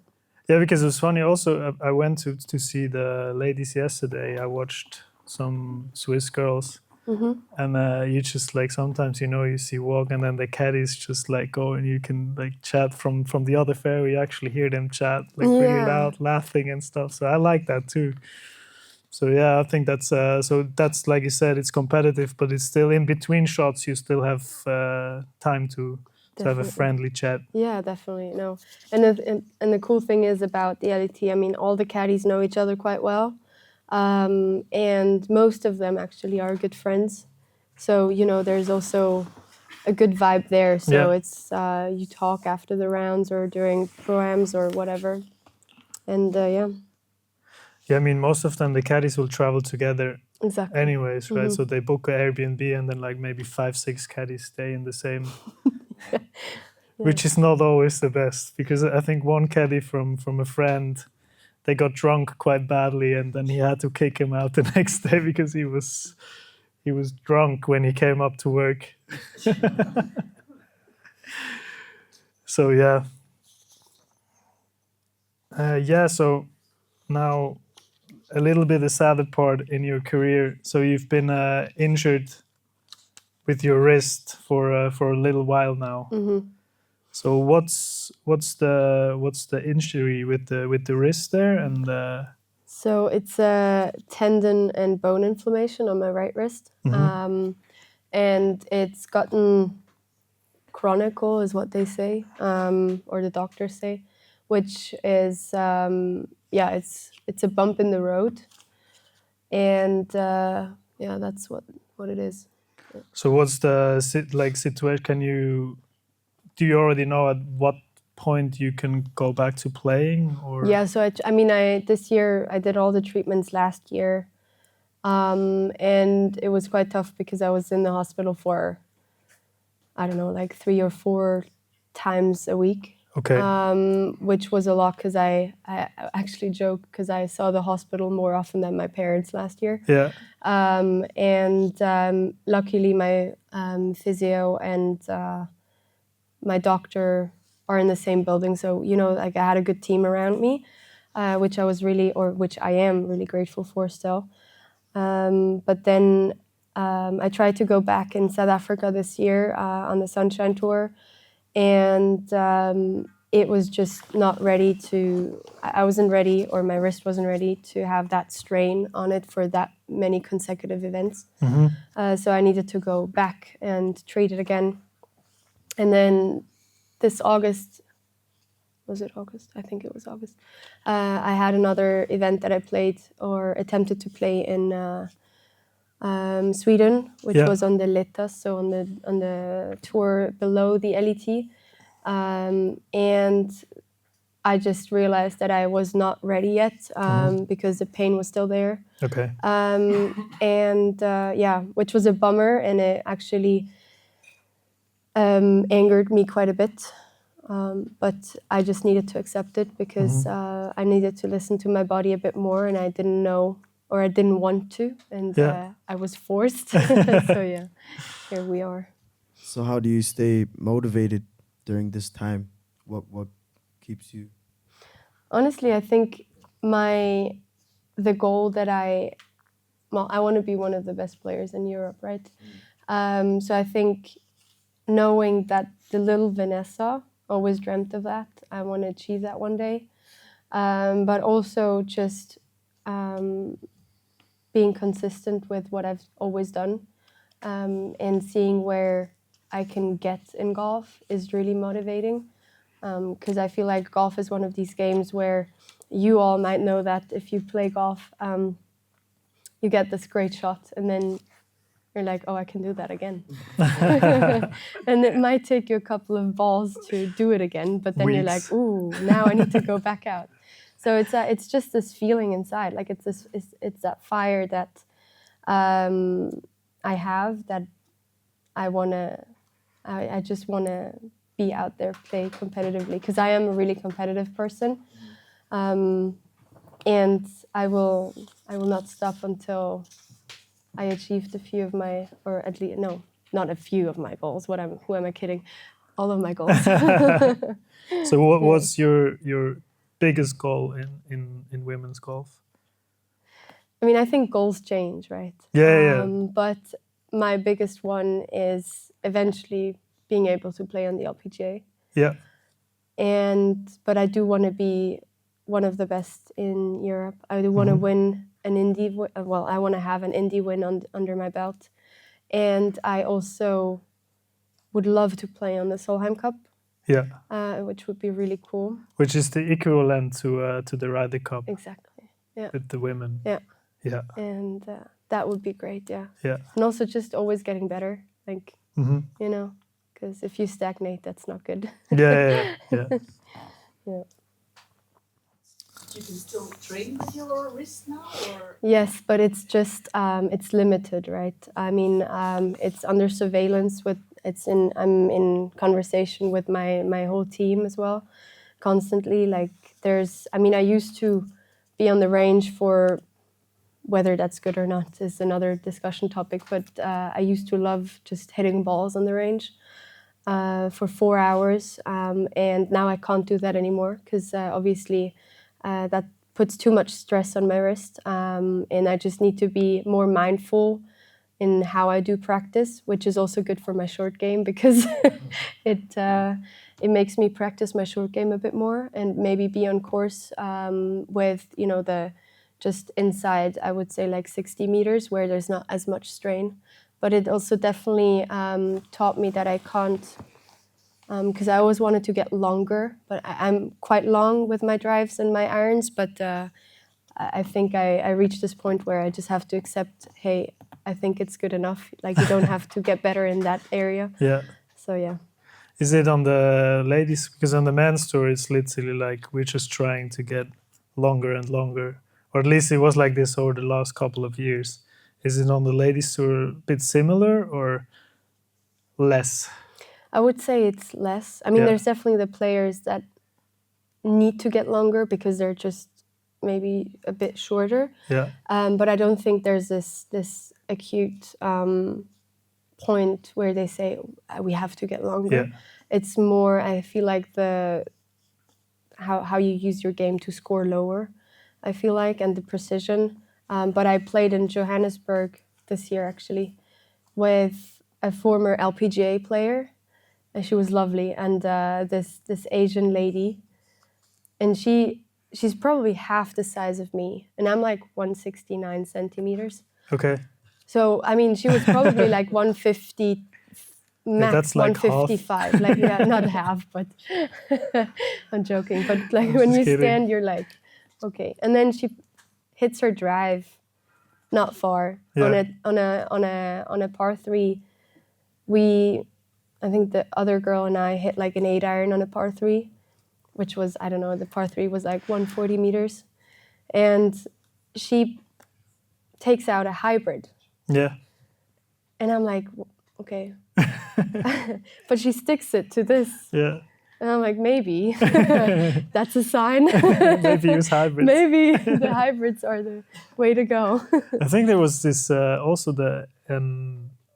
Yeah, because it was funny. Also, I went to see the ladies yesterday. I watched some Swiss girls, and you just like sometimes you see walk, and then the caddies just like go, and you can like chat from the other fairway. You actually hear them chat like really Yeah. loud, laughing and stuff. So I like that too. So yeah, I think that's that's like you said, it's competitive, but it's still in between shots. You still have time to have a Definitely. friendly chat. Yeah, definitely. No, and the cool thing is about the LET, I mean, all the caddies know each other quite well, and most of them actually are good friends. So there's also a good vibe there. So Yeah. it's you talk after the rounds or during pro-ams or whatever, and yeah, Yeah, I mean, most of them the caddies will travel together exactly. anyways, right? So they book an Airbnb, and then like maybe 5-6 caddies stay in the same, which is not always the best, because I think one caddy from a friend, they got drunk quite badly, and then he had to kick him out the next day because he was drunk when he came up to work. So yeah. Yeah, so now a little bit the sadder part in your career. So you've been injured with your wrist for a little while now. So what's the injury with the wrist there, and So it's a tendon and bone inflammation on my right wrist, and it's gotten chronicle, is what they say, or the doctors say, which is it's a bump in the road, and yeah, that's what it is. so what's the situation? Do you already know at what point you can go back to playing, or? Yeah, so I mean, this year I did all the treatments last year, and it was quite tough because I was in the hospital for, I don't know, like 3 or 4 times a week. Okay. Which was a lot because I actually joke because I saw the hospital more often than my parents last year. Yeah. And luckily my physio and my doctor are in the same building, so like I had a good team around me, which I am really grateful for still. But then I tried to go back in South Africa this year on the Sunshine Tour, and it was just not ready I wasn't ready, or my wrist wasn't ready to have that strain on it for that many consecutive events. So I needed to go back and treat it again. And then this August, was it August? I think it was August. I had another event that I played or attempted to play in Sweden, which was on the Letta, so on the tour below the LET, and I just realized that I was not ready yet because the pain was still there. Okay. Which was a bummer, and it actually angered me quite a bit. But I just needed to accept it because I needed to listen to my body a bit more, and I didn't know, or I didn't want to, and I was forced. So yeah, here we are. So how do you stay motivated during this time? What keeps you? Honestly, I think the goal that I want to be one of the best players in Europe, right? So I think knowing that the little Vanessa always dreamt of that, I want to achieve that one day. But also just being consistent with what I've always done, and seeing where I can get in golf is really motivating. Because I feel like golf is one of these games where you all might know that if you play golf, you get this great shot, and then you're like, oh, I can do that again. And it might take you a couple of balls to do it again, but then you're like, ooh, now I need to go back out. So it's just this feeling inside, like it's that fire that I have, that I just wanna be out there, play competitively, because I am a really competitive person, and I will not stop until I achieved a few of my, or at least not a few of my goals. Who am I kidding? All of my goals. So what's your biggest goal in women's golf? I mean, I think goals change, right? Yeah. But my biggest one is eventually being able to play on the LPGA. Yeah. But I do want to be one of the best in Europe. I do want to win an Indy. Well, I want to have an Indy win under my belt, and I also would love to play on the Solheim Cup. Yeah. Which would be really cool. Which is the equivalent to the Ryder Cup. Exactly. Yeah. With the women. Yeah. Yeah. And that would be great. Yeah. Yeah. And also just always getting better, like you know, because if you stagnate, that's not good. Yeah. Yeah. You can still train with your wrist now, or? Yes, but it's just it's limited, right? I mean, it's under surveillance. I'm in conversation with my whole team as well, constantly. Like I used to be on the range for, whether that's good or not is another discussion topic, but I used to love just hitting balls on the range for 4 hours, and now I can't do that anymore because obviously that puts too much stress on my wrist, and I just need to be more mindful in how I do practice, which is also good for my short game because it makes me practice my short game a bit more and maybe be on course with the just inside, I would say, like 60 meters where there's not as much strain. But it also definitely taught me that I can't, because I always wanted to get longer, but I'm quite long with my drives and my irons, but I think I reached this point where I just have to accept, hey, I think it's good enough. Like, you don't have to get better in that area. Yeah. So, yeah. Is it on the ladies? Because on the men's tour, it's literally like we're just trying to get longer and longer. Or at least it was like this over the last couple of years. Is it on the ladies tour a bit similar or less? I would say it's less. I mean, there's definitely the players that need to get longer because they're just maybe a bit shorter. Yeah. But I don't think there's this acute point where they say we have to get longer. Yeah. It's more, I feel like how you use your game to score lower, I feel like, and the precision. But I played in Johannesburg this year actually with a former LPGA player, and she was lovely. And this Asian lady, and she's probably half the size of me, and I'm like 169 centimeters. Okay. So I mean, she was probably like 150, max that's like 155. half. Like, yeah, not half, but I'm joking. But like I'm when just you kidding. stand, you're like, okay. And then she hits her drive not far. Yeah. On a par 3, I think the other girl and I hit like an 8-iron on a par 3, which was, I don't know, the par 3 was like 140 meters. And she takes out a hybrid. Yeah. And I'm like, okay. But she sticks it to this. Yeah. And I'm like, maybe that's a sign. Maybe use hybrids. Maybe the hybrids are the way to go. I think there was this also the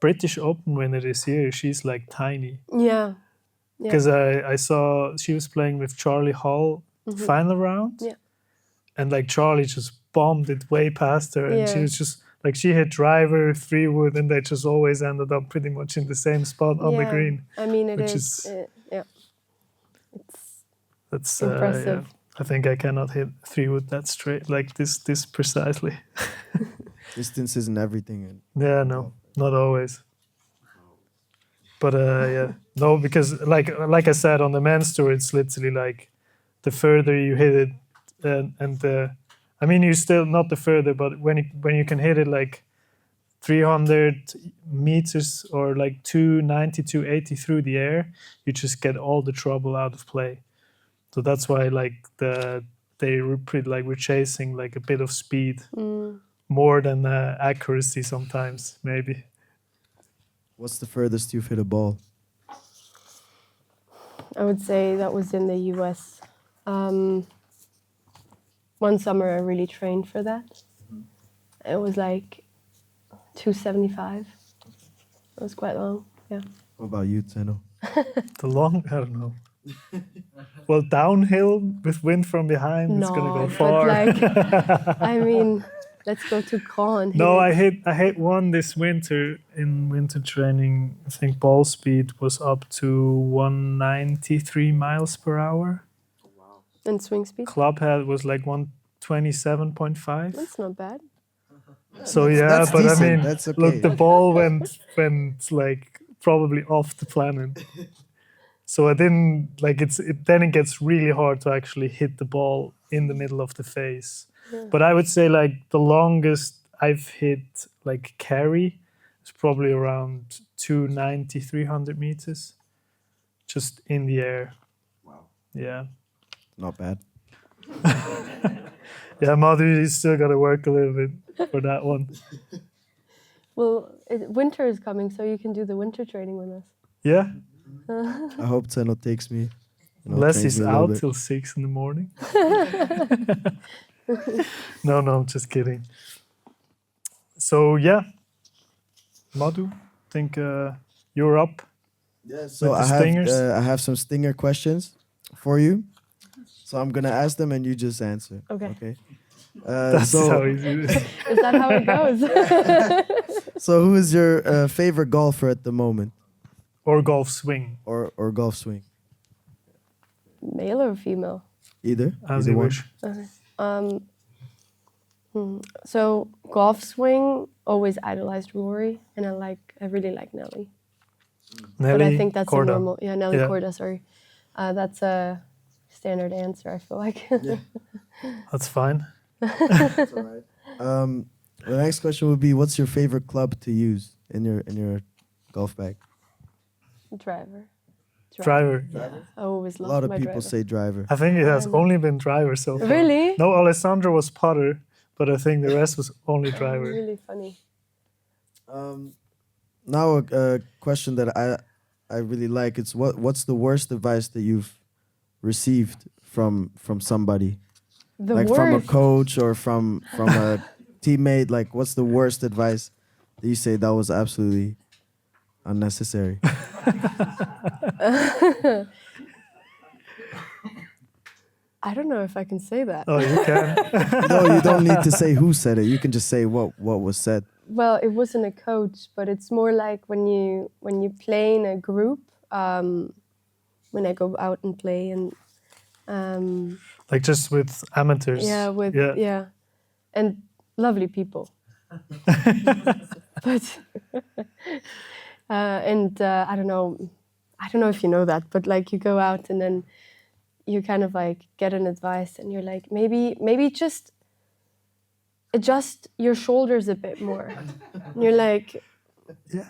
British Open winner this year. She's like tiny. Yeah. Because I saw she was playing with Charlie Hall final round. Yeah. And like Charlie just bombed it way past her. And she Yeah. was just like, she hit driver, 3-wood, and they just always ended up pretty much in the same spot on the green. I mean, it which is. Yeah. That's impressive. I think I cannot hit 3-wood that straight, like this precisely. Distance isn't everything. Yeah, no, not always. But yeah, no, because like I said on the men's tour, it's literally like the further you hit it, and I mean you still not the further, but when you can hit it like 300 meters or like 290, 280 through the air, you just get all the trouble out of play. So that's why like we're chasing like a bit of speed more than accuracy sometimes maybe. What's the furthest you've hit a ball? I would say that was in the US. One summer I really trained for that. It was like 275. It was quite long, yeah. What about you, Zeno? The long, I don't know. Well, downhill with wind from behind, it's gonna go far. But like, I mean, let's go to Caen. No, I hit one this winter in winter training. I think ball speed was up to 193 miles per hour. And swing speed? Club head was like 127.5. That's not bad. So that's but decent. I mean, That's okay. look, the ball went like probably off the planet. So I didn't like then it gets really hard to actually hit the ball in the middle of the face. Yeah. But I would say like the longest I've hit like carry is probably around 290, 300 meters, just in the air. Wow. Yeah. Not bad. Yeah, Madhu, you still got to work a little bit for that one. Well, winter is coming, so you can do the winter training with us. Yeah, I hope Zeno takes me. unless trains he's me a little out bit. till 6 in the morning. No, I'm just kidding. So yeah, Madhu, I think you're up. Yeah, so with the stingers. I have some stinger questions for you. So I'm gonna ask them and you just answer. Okay. Okay. That's how easy it is. Is that how it goes? So who is your favorite golfer at the moment, Or golf swing, or golf swing? Male or female? Either. as Either you one. wish. Okay. So golf swing, always idolized Rory, and I really like Nelly. Nelly, But I think that's Corda. a normal. Yeah, Nelly Yeah. Corda. Sorry, that's a standard answer. I feel like. That's fine. That's all right. The next question would be, what's your favorite club to use in your golf bag? Driver. Driver. Yeah, I always A love lot of my people driver. say driver. I think it has only been driver so far. Really? No, Alessandro was putter, but I think the rest was only driver. Really funny. Now a question that I really like. It's what's the worst advice that you've received from somebody? The Like worst. from a coach or from a teammate? Like what's the worst advice that you say that was absolutely unnecessary? I don't know if I can say that. Oh, you can. No, you don't need to say who said it. You can just say what was said. Well, it wasn't a coach, but it's more like when you play in a group. When I go out and play and Like just with amateurs. yeah, and lovely people. But I don't know if you know that, but like you go out and then you kind of like get an advice and you're like maybe just adjust your shoulders a bit more. And you're like, Yeah.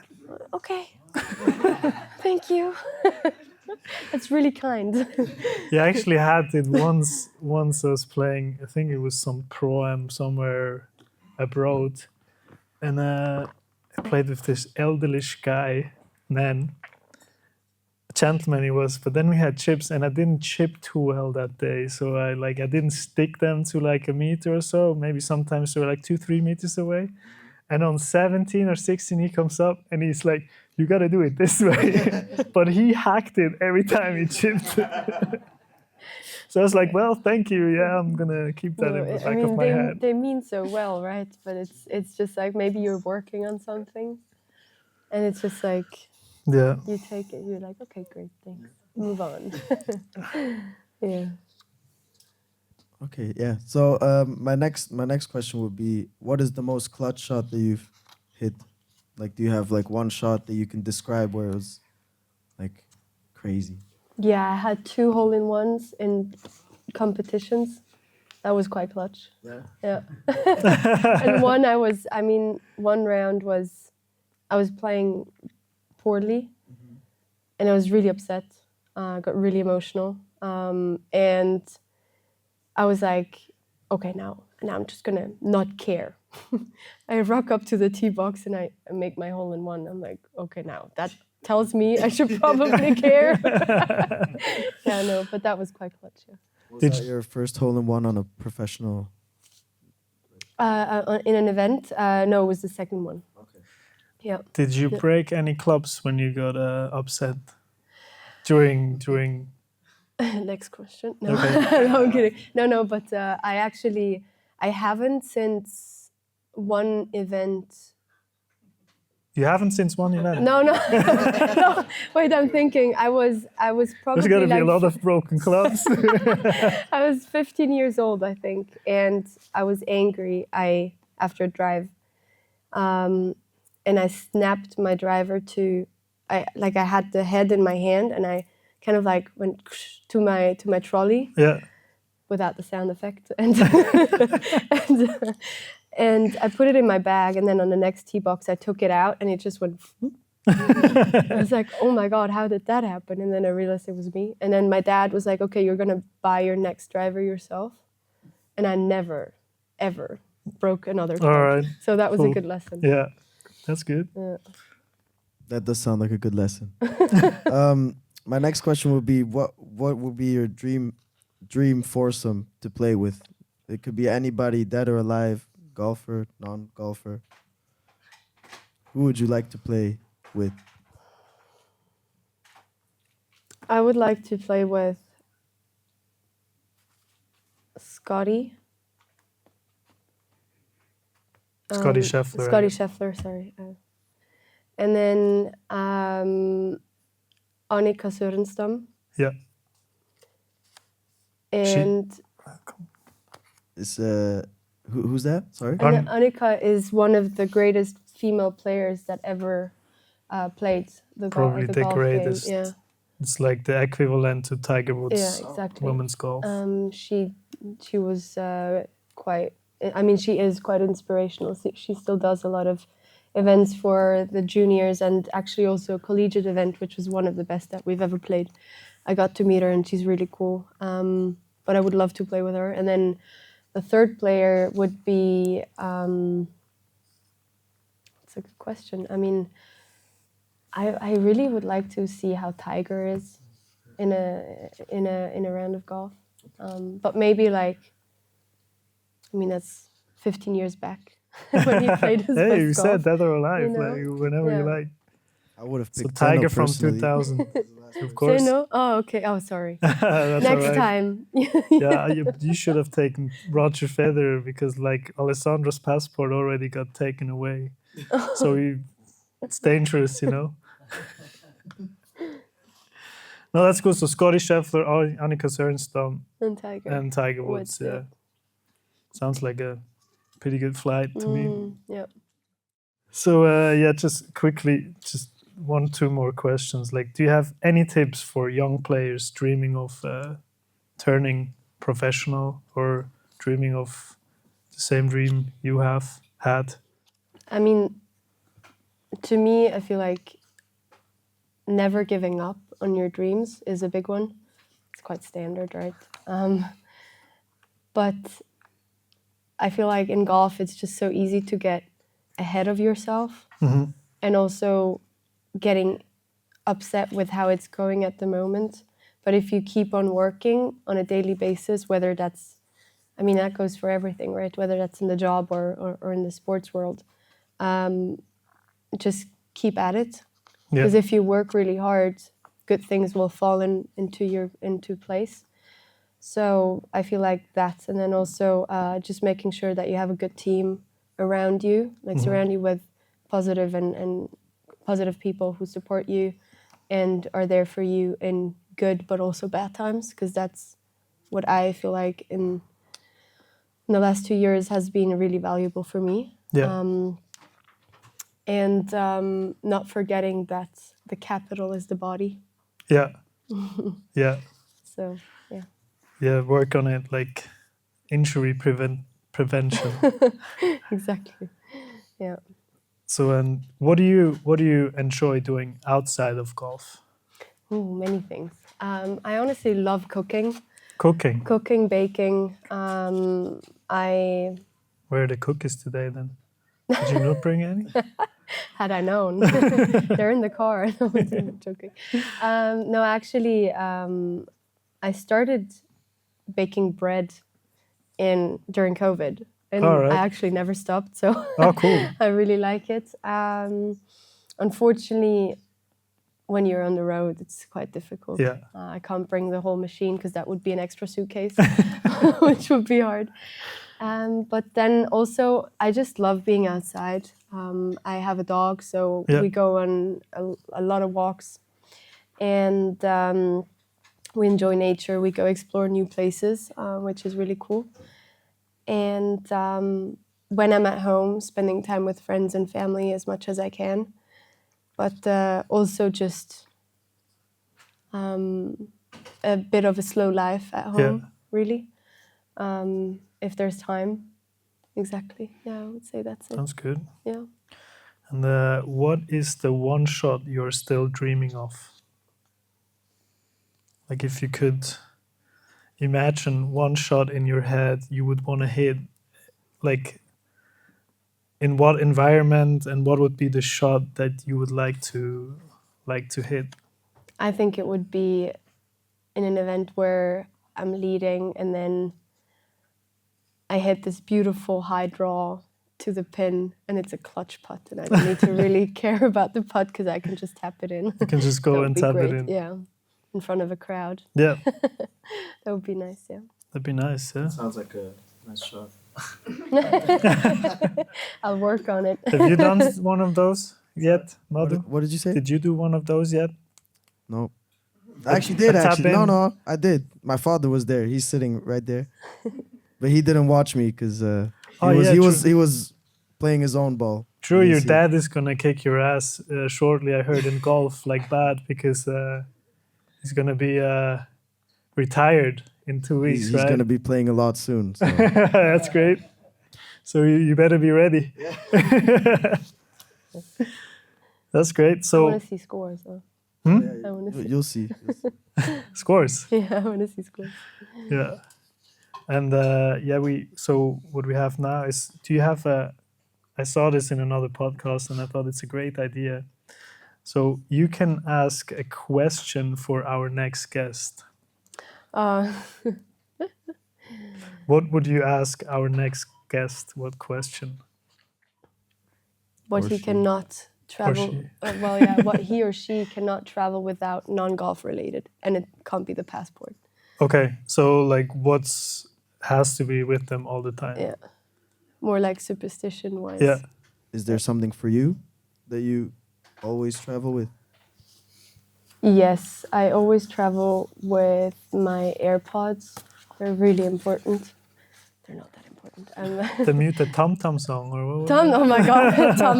okay, thank you. That's really kind. Yeah, I actually had it once. Once I was playing, I think it was some pro-am somewhere abroad. And I played with this elderish guy, man. A gentleman he was, but then we had chips and I didn't chip too well that day. So I didn't stick them to like a meter or so. Maybe sometimes they were like 2-3 meters away. And on 17 or 16, he comes up and he's like, you got to do it this way. But he hacked it every time he chipped it. So I was like, well, thank you. Yeah, I'm going to keep that in the back of my head. They mean so well, right? But it's just like maybe you're working on something. And it's just like, Yeah. you take it, you're like, okay, great, thanks. Move on. Yeah. Okay, yeah. So my next question would be, what is the most clutch shot that you've hit? Like, do you have like one shot that you can describe where it was like crazy? Yeah, I had 2 hole-in-ones in competitions. That was quite clutch. Yeah. Yeah. And one round was, I was playing poorly, and I was really upset. Got really emotional, and I was like, okay, now I'm just gonna not care. I rock up to the tee box and I make my hole-in-one. I'm like, okay, now that tells me I should probably care. Yeah, no, but that was quite clutch. Yeah. Was that your first hole-in-one on a professional? In an event? No, it was the second one. Okay. Yeah. Did you break any clubs when you got upset during? Next question. No, Okay. no, I'm kidding. No, but I haven't since one event. You haven't since one event? No. No. Wait, I'm thinking. I was probably. There's got to be like a lot of broken clubs. I was 15 years old, I think, and I was angry. After a drive, and I snapped my driver to. I had the head in my hand, and I kind of like went to my trolley. Yeah. Without the sound effect, and I put it in my bag, and then on the next tee box I took it out, and it just went. I was like, oh my God, how did that happen? And then I realized it was me. And then my dad was like, okay, you're gonna buy your next driver yourself. And I never, ever broke another club. All right. So that was Cool. a good lesson. Yeah, that's good. Yeah. That does sound like a good lesson. My next question would be, what would be your dream foursome to play with? It could be anybody, dead or alive, golfer, non-golfer. Who would you like to play with? I would like to play with Scotty. Scotty Scheffler. Scotty Scheffler, sorry. And then Annika Sørenstam. Yeah. And Is who's that? Sorry. Annika is one of the greatest female players that ever played the Probably the golf greatest. game. Yeah. It's like the equivalent to Tiger Woods. Yeah, exactly. Women's golf. She was quite. I mean, she is quite inspirational. She still does a lot of events for the juniors and actually also a collegiate event, which was one of the best that we've ever played. I got to meet her and she's really cool. But I would love to play with her. And then the third player would be. It's a good question. I mean, I really would like to see how Tiger is in a round of golf. But maybe like. I mean, that's 15 years back when he played his Hey, best you golf. said that or alive, you know? like, whenever you Yeah. like. I would have So picked Tiger Zeno from personally. 2000, of Say course. no? Oh, okay. Oh, sorry. That's Next all right. time. Yeah, you should have taken Roger Federer because like Alessandro's passport already got taken away. So it's dangerous, you know. No, that's good. So Scotty Scheffler, Annika Sørenstam, And Tiger. and Tiger Woods. Yeah, sounds like a pretty good flight to me. Yeah. So yeah, just quickly, just 1-2 more questions. Like, do you have any tips for young players dreaming of turning professional or dreaming of the same dream you have had? I mean, to me, I feel like never giving up on your dreams is a big one. It's quite standard, right? But I feel like in golf, it's just so easy to get ahead of yourself and also getting upset with how it's going at the moment. But if you keep on working on a daily basis, whether that's, I mean, that goes for everything, right? Whether that's in the job or in the sports world, just keep at it. Because if you work really hard, good things will fall into place. So I feel like that, and then also just making sure that you have a good team around you, like surround you with positive and positive people who support you and are there for you in good but also bad times, because that's what I feel like in the last 2 years has been really valuable for me. And not forgetting that the capital is the body. Yeah. Yeah. So, yeah. Yeah, work on it, like injury prevention. Exactly. Yeah. So, and what do you enjoy doing outside of golf? Ooh, many things. I honestly love cooking. Cooking. Cooking, baking. Where are the cookies today then? Did you not bring any? Had I known. They're in the car. No, I'm joking. No, actually, I started baking bread during COVID, and I actually never stopped. So cool. I really like it. Unfortunately, when you're on the road, it's quite difficult. Yeah. I can't bring the whole machine because that would be an extra suitcase, which would be hard. But then also, I just love being outside. I have a dog, so we go on a lot of walks, and we enjoy nature. We go explore new places, which is really cool. And when I'm at home, spending time with friends and family as much as I can, but also just a bit of a slow life at home, really. If there's time. Exactly. Yeah, I would say that's it. Sounds good. Yeah. And what is the one shot you're still dreaming of? Like if you could imagine one shot in your head you would want to hit, like in what environment, and what would be the shot that you would like to hit? I think it would be in an event where I'm leading and then I hit this beautiful high draw to the pin, and it's a clutch putt, and I don't need to really care about the putt because I can just tap it in. You can just go and tap it in. Yeah, in front of a crowd. Yeah. That would be nice, yeah. That'd be nice, yeah. Sounds like a nice shot. I'll work on it. Have you done one of those yet, Madhu? What did you say? Did you do one of those yet? No. I actually did, tap actually. in? No, I did. My father was there. He's sitting right there. But he didn't watch me because he was playing his own ball. True, your dad is gonna kick your ass shortly. I heard in golf, like bad, because he's gonna be retired in 2 weeks. He's right? gonna be playing a lot soon. So. That's great. So you better be ready. Yeah. That's great. So I want to see scores. Though. Yeah, I want to see. you'll see. Scores. Yeah, I want to see scores. Yeah. And so what we have now is, do you have I saw this in another podcast and I thought it's a great idea. So you can ask a question for our next guest. What would you ask our next guest? What question? What Or he she. cannot travel. What he or she cannot travel without non-golf related, and it can't be the passport. Okay, so like has to be with them all the time. Yeah, more like superstition wise. Yeah. Is there something for you that you always travel with? Yes, I always travel with my AirPods. They're really important. They're not that important. The muted Tom Tom song or what? Oh my god, Tom.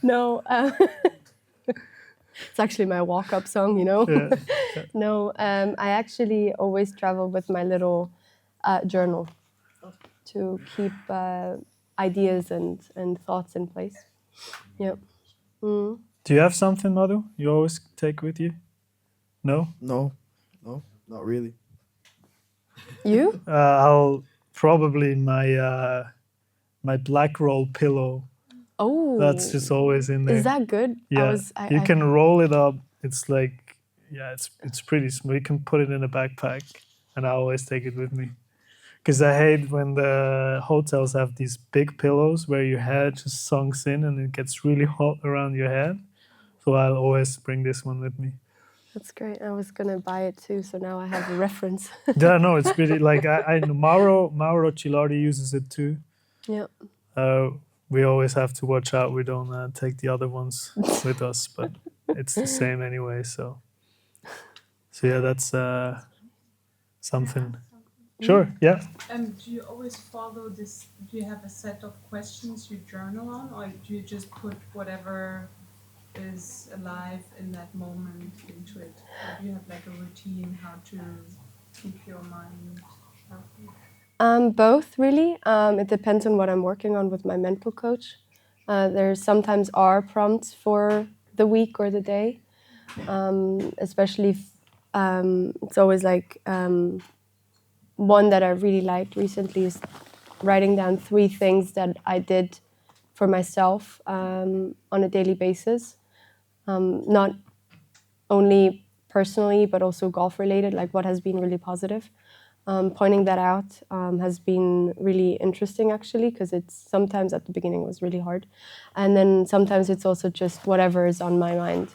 No. It's actually my walk-up song, you know. Yeah. No, I actually always travel with my little journal to keep ideas and thoughts in place. Yeah. Mm. Do you have something, Madhu, you always take with you? No? No, not really. You? I'll probably my black roll pillow. Oh. That's just always in there. Is that good? Yeah. You can roll it up. It's like, yeah, it's pretty smooth. You can put it in a backpack, and I always take it with me. Because I hate when the hotels have these big pillows where your head just sunks in and it gets really hot around your head. So I'll always bring this one with me. That's great. I was gonna buy it too, so now I have a reference. Yeah, no, it's really like I Mauro Cilardi uses it too. Yeah. We always have to watch out we don't take the other ones with us, but it's the same anyway. So yeah, that's something. Sure, yeah. Do you always follow this? Do you have a set of questions you journal on, or do you just put whatever is alive in that moment into it? Or do you have like a routine how to keep your mind healthy? Both really. It depends on what I'm working on with my mental coach. There sometimes are prompts for the week or the day, especially if, it's always like one that I really liked recently is writing down 3 things that I did for myself on a daily basis, not only personally but also golf related, like what has been really positive. Pointing that out has been really interesting actually, because it's sometimes at the beginning it was really hard, and then sometimes it's also just whatever is on my mind.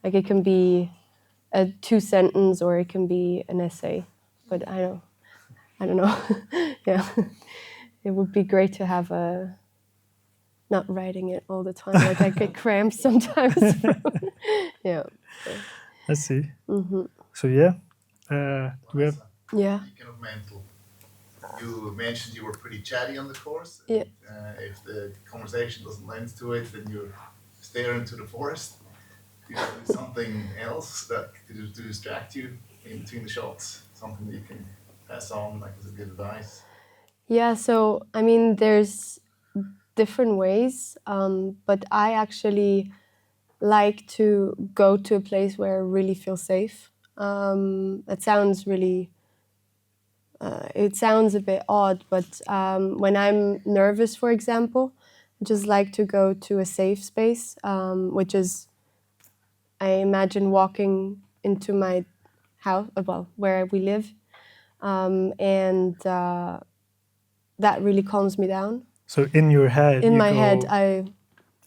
Like it can be a 2-sentence or it can be an essay, but I don't know. Yeah, it would be great to have not writing it all the time. Like I get cramps sometimes. Yeah. I see. Mm-hmm. So yeah, we have. Yeah. Speaking of mental, you mentioned you were pretty chatty on the course. Yeah. If the conversation doesn't lend to it, then you stare into the forest. Do you do something else that to distract you in between the shots? Something that you can pass on, like as a good advice? Yeah. So I mean, there's different ways, but I actually like to go to a place where I really feel safe. That sounds really. It sounds a bit odd, but when I'm nervous, for example, I just like to go to a safe space, which is, I imagine, walking into my house, well, where we live, and that really calms me down. So in your head. In my head, I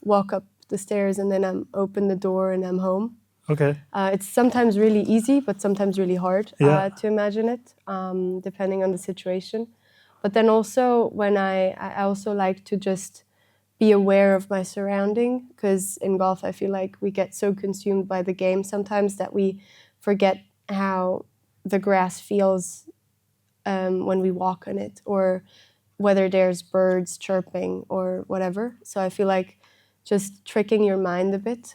walk up the stairs and then I open the door and I'm home. Okay. It's sometimes really easy, but sometimes really hard to imagine it, depending on the situation. But then also when I also like to just be aware of my surrounding, because in golf I feel like we get so consumed by the game sometimes that we forget how the grass feels when we walk on it, or whether there's birds chirping or whatever. So I feel like just tricking your mind a bit,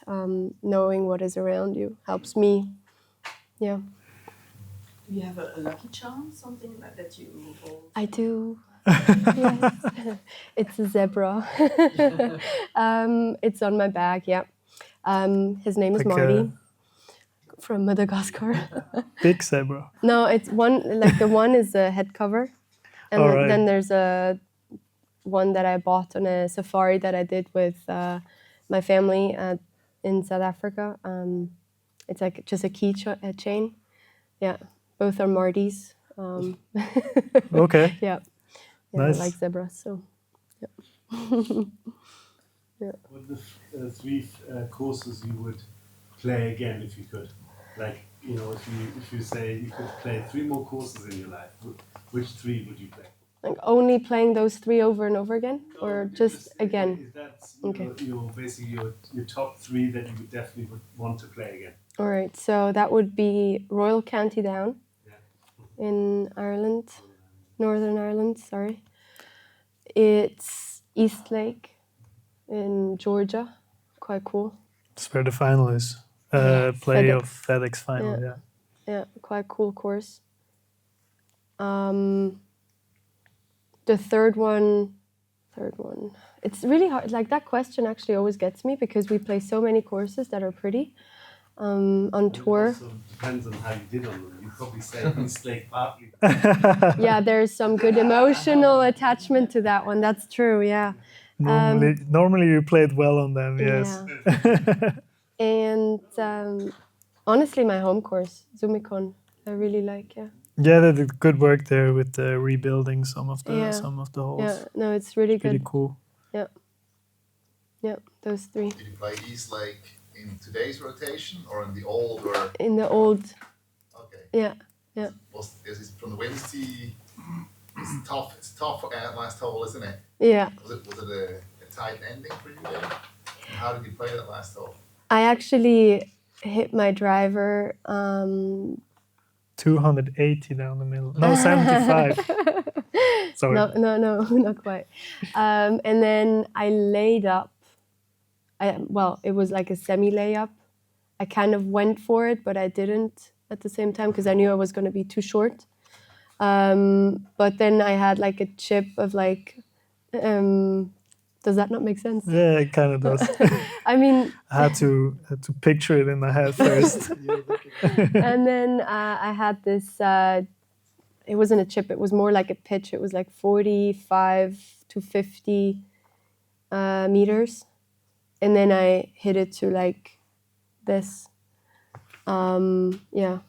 knowing what is around you, helps me. Yeah. Do you have a lucky charm, something like that you hold? I do. Yes. It's a zebra. It's on my bag, yeah. His name is Like Marty from Madagascar. Big zebra. No, it's one, like the one is a head cover. And All then there's a one that I bought on a safari that I did with my family in South Africa. It's like just a chain. Yeah, both are Martys. Okay. Yeah, Nice. I like zebras, so yeah. Yeah. What the 3 courses you would play again if you could? Like, you know, if you say you could play 3 more courses in your life, which 3 would you play? Like only playing those 3 over and over again, or just again? Is that Okay. basically your top 3 that you would definitely would want to play again? All right, so that would be Royal County Down Yeah. in Ireland, Northern Ireland, sorry. It's East Lake in Georgia, quite cool. That's where the final is. play FedEx. of FedEx final. Yeah. Yeah, quite cool course. The third one, it's really hard. Like that question actually always gets me because we play so many courses that are pretty on tour. It also depends on how you did on them. You probably say East Lake partly. Yeah, there's some good emotional attachment to that one. That's true. Yeah. Normally you played well on them. Yes. Yeah. And honestly, my home course, Zumikon, I really like. Yeah. Yeah, they did good work there with rebuilding some of the holes. Yeah, no, it's really Pretty good. cool. Yeah. Yeah, those three. Did you play East Lake in today's rotation or in the old or? In the old. Okay. Yeah. Is it from the Wednesday? It's tough. It's tough last hole, isn't it? Yeah. Was it a tight ending for you then? And how did you play that last hole? I actually hit my driver 280 down the middle. No, 75. Sorry. No, not quite. And then I laid up. It was like a semi layup. I kind of went for it, but I didn't at the same time because I knew I was going to be too short. But then I had like a chip of like, does that not make sense? Yeah, it kind of does. I mean, I had to picture it in my head first. And then I had this, it wasn't a chip, it was more like a pitch. It was like 45 to 50 meters. And then I hit it to like this. Yeah.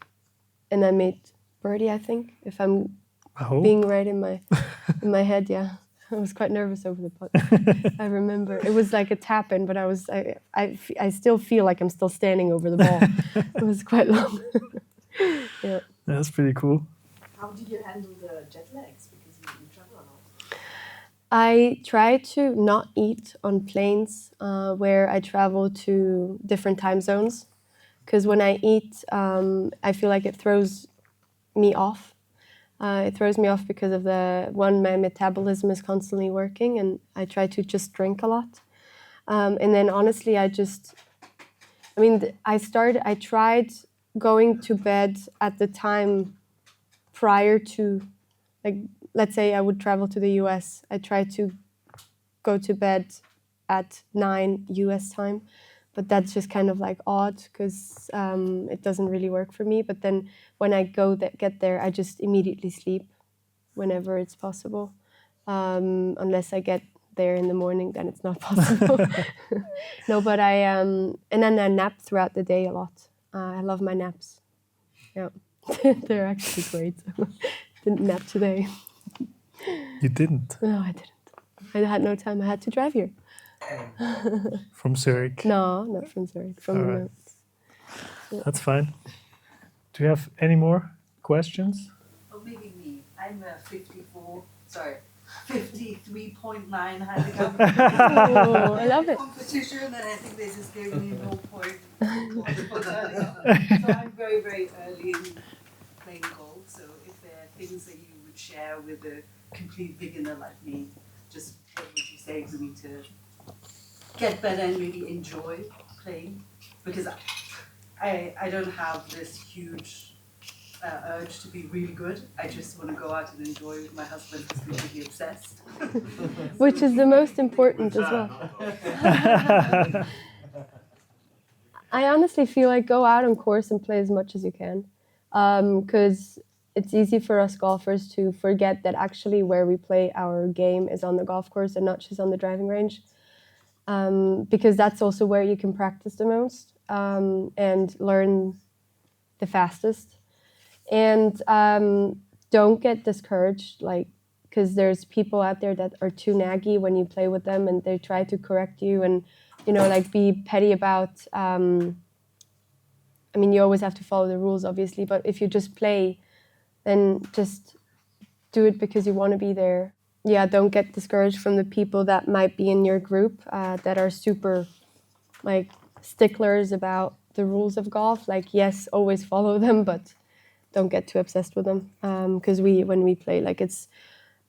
And I made birdie, I think, if I'm being right in my head, yeah. I was quite nervous over the putt. I remember it was like a tap in, but I still feel like I'm still standing over the ball. It was quite long. Yeah. That's pretty cool. How did you handle the jet lags? Because you travel a lot. I try to not eat on planes where I travel to different time zones, because when I eat, I feel like it throws me off. It throws me off because of my metabolism is constantly working, and I try to just drink a lot. And then honestly, I tried going to bed at the time prior to, like, let's say I would travel to the US. I tried to go to bed at 9 US time, but that's just kind of like odd because it doesn't really work for me. But then when I get there, I just immediately sleep whenever it's possible. Unless I get there in the morning, then it's not possible. No, but and then I nap throughout the day a lot. I love my naps. Yeah, they're actually great. Didn't nap today. You didn't? No, I didn't. I had no time. I had to drive here. From Zurich? No, not from Zurich. From the mountains. Yeah. That's fine. Do you have any more questions? Oh, maybe me. I'm a 53.9 handicap. Oh, I love it. Competition, and I think they just gave me no point. So I'm very, very early in playing golf. So if there are things that you would share with a complete beginner like me, just what would you say to me to get better and really enjoy playing? Because I don't have this huge urge to be really good. I just want to go out and enjoy with my husband because we're really obsessed. Which is the most important as well. I honestly feel like go out on course and play as much as you can. Because it's easy for us golfers to forget that actually where we play our game is on the golf course and not just on the driving range. Because that's also where you can practice the most and learn the fastest. And don't get discouraged, like, because there's people out there that are too naggy when you play with them and they try to correct you and, you know, like be petty about, I mean, you always have to follow the rules, obviously, but if you just play, then just do it because you want to be there. Yeah, don't get discouraged from the people that might be in your group that are super, like, sticklers about the rules of golf. Like, yes, always follow them, but don't get too obsessed with them. Because when we play, like,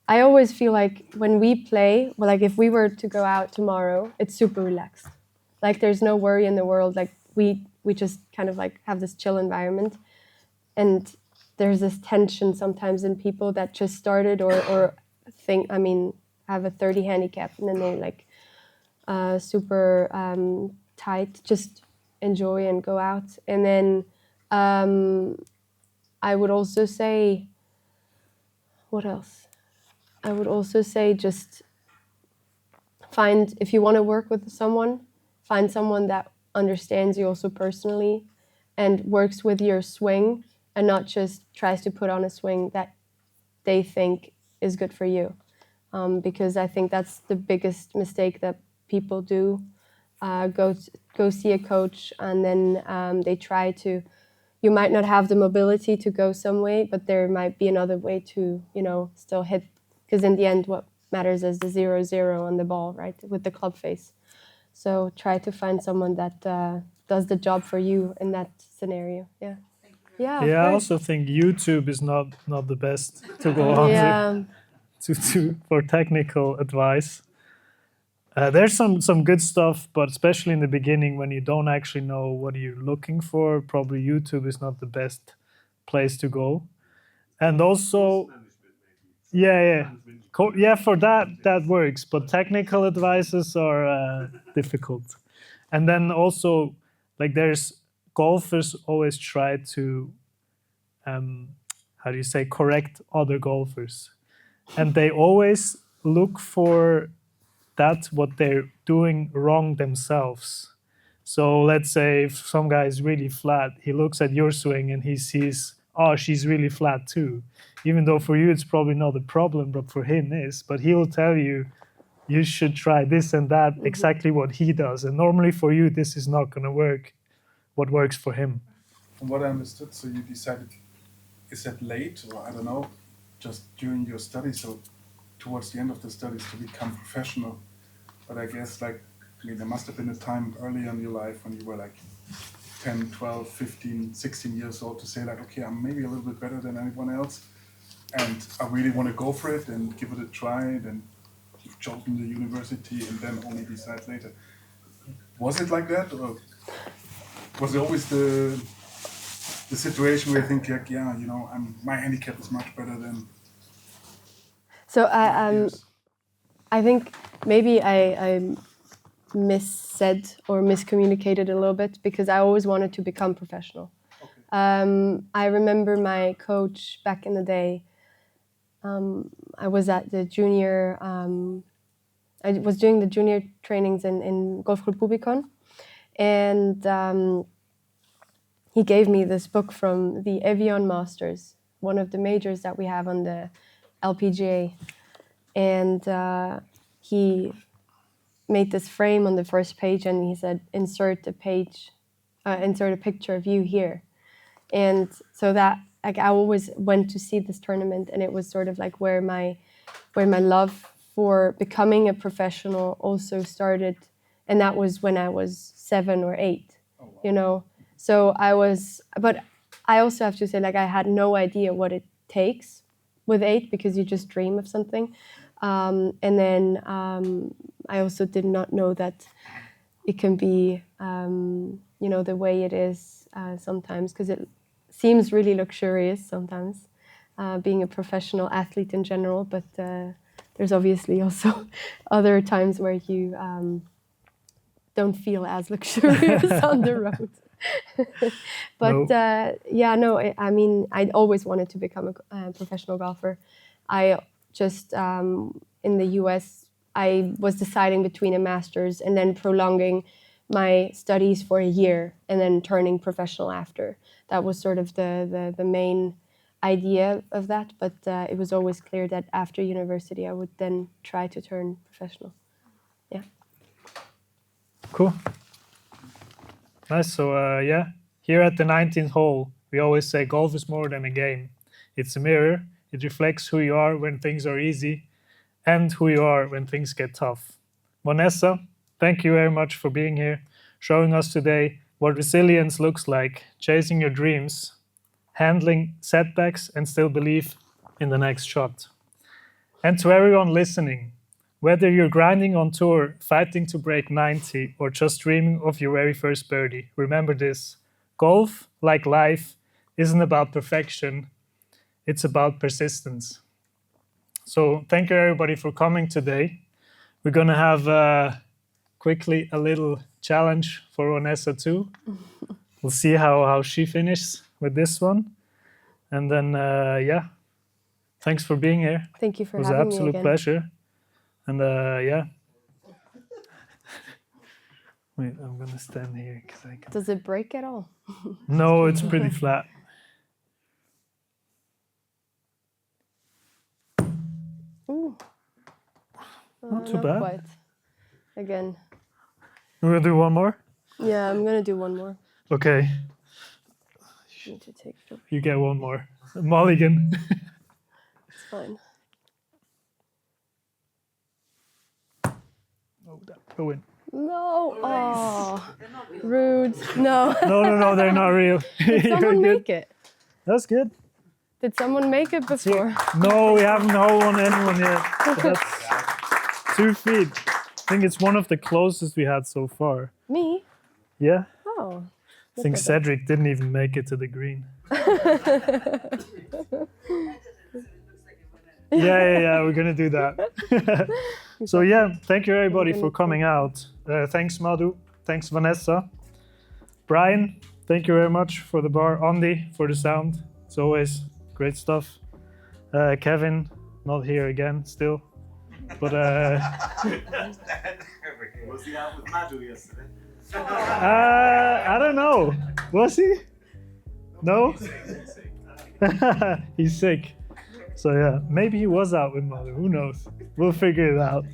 I always feel like when we play, well, like, if we were to go out tomorrow, it's super relaxed. Like, there's no worry in the world. Like, we we just kind of like have this chill environment. And there's this tension sometimes in people that just started or think, I mean, have a 30 handicap and then they like super tight, just enjoy and go out. And then I would also say, what else? I would also say just find, if you want to work with someone, find someone that understands you also personally and works with your swing and not just tries to put on a swing that they think is good for you. Because I think that's the biggest mistake that people do. Go see a coach and then they try to, you might not have the mobility to go some way, but there might be another way to, you know, still hit. Because in the end, what matters is the 0-0 on the ball, right, with the club face. So try to find someone that does the job for you in that scenario. Yeah. Yeah. I also think YouTube is not the best to go on to for technical advice. There's some good stuff, but especially in the beginning when you don't actually know what you're looking for, probably YouTube is not the best place to go. And also, for that works, but technical advices are difficult. And then also, like there's golfers always try to, correct other golfers. And they always look for that what they're doing wrong themselves. So let's say if some guy is really flat, he looks at your swing and he sees, oh, she's really flat too. Even though for you it's probably not a problem, but for him is. But he will tell you, you should try this and that, exactly what he does. And normally for you, this is not going to work, what works for him. From what I understood, so you decided, is that late, or I don't know, just during your studies, so towards the end of the studies to become professional. But I guess there must have been a time early in your life when you were like 10, 12, 15, 16 years old to say like, okay, I'm maybe a little bit better than anyone else and I really want to go for it and give it a try. Then you've chosen the university and then only decide later. Was it like that, or was it always the situation where you think like, yeah, you know, my handicap is much better than... So I think maybe I missaid or miscommunicated a little bit because I always wanted to become professional. Okay. I remember my coach back in the day. I was at the junior. I was doing the junior trainings in Golf Club Rubicon, and he gave me this book from the Evian Masters, one of the majors that we have on the LPGA, and he made this frame on the first page, and he said, insert a picture of you here. And so that, like, I always went to see this tournament, and it was sort of like where my love for becoming a professional also started, and that was when I was 7 or 8, you know. So but I also have to say, like, I had no idea what it takes with 8 because you just dream of something. And then I also did not know that it can be, you know, the way it is sometimes, because it seems really luxurious sometimes, being a professional athlete in general, but there's obviously also other times where you don't feel as luxurious on the road. But I mean, I always wanted to become a professional golfer. I just, in the US, I was deciding between a master's and then prolonging my studies for a year and then turning professional after. That was sort of the main idea of that, but it was always clear that after university I would then try to turn professional. Yeah. Cool. Nice. So here at the 19th hole, we always say golf is more than a game. It's a mirror. It reflects who you are when things are easy and who you are when things get tough. Vanessa, thank you very much for being here, showing us today what resilience looks like, chasing your dreams, handling setbacks, and still believe in the next shot. And to everyone listening, Whether you're grinding on tour, fighting to break 90, or just dreaming of your very first birdie, remember this. Golf, like life, isn't about perfection. It's about persistence. So thank you everybody for coming today. We're going to have quickly a little challenge for Vanessa too. We'll see how she finishes with this one. And then, yeah, thanks for being here. Thank you for having me. It was an absolute pleasure. And yeah. Wait, I'm going to stand here. I can... Does it break at all? No, it's pretty flat. Ooh. Not too bad. Quite. Again. We're going to do one more? Yeah, I'm going to do one more. Okay. I need to take it over. You get one more. Mulligan. It's fine. Oh, go in. No. Oh, rude. No. No, they're not real. Did someone make it? That's good. Did someone make it before? No, we haven't won anyone yet. That's 2 feet. I think it's one of the closest we had so far. Me? Yeah. Oh. I think Cedric didn't even make it to the green. Yeah, we're going to do that. So yeah, thank you everybody for coming out. Thanks Madhu, thanks Vanessa. Brian, thank you very much for the bar. Andy, for the sound. It's always great stuff. Kevin, not here again still. But was he out with Madhu yesterday? I don't know. Was he? No? He's sick. So yeah, maybe he was out with Madhu. Who knows? We'll figure it out.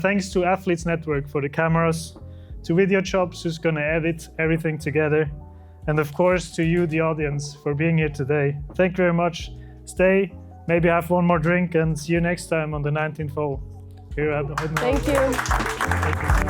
Thanks to Athletes Network for the cameras, to Videojobs who's gonna edit everything together, and of course to you, the audience, for being here today. Thank you very much. Stay, maybe have one more drink, and see you next time on the 19th hole here at the Thank you.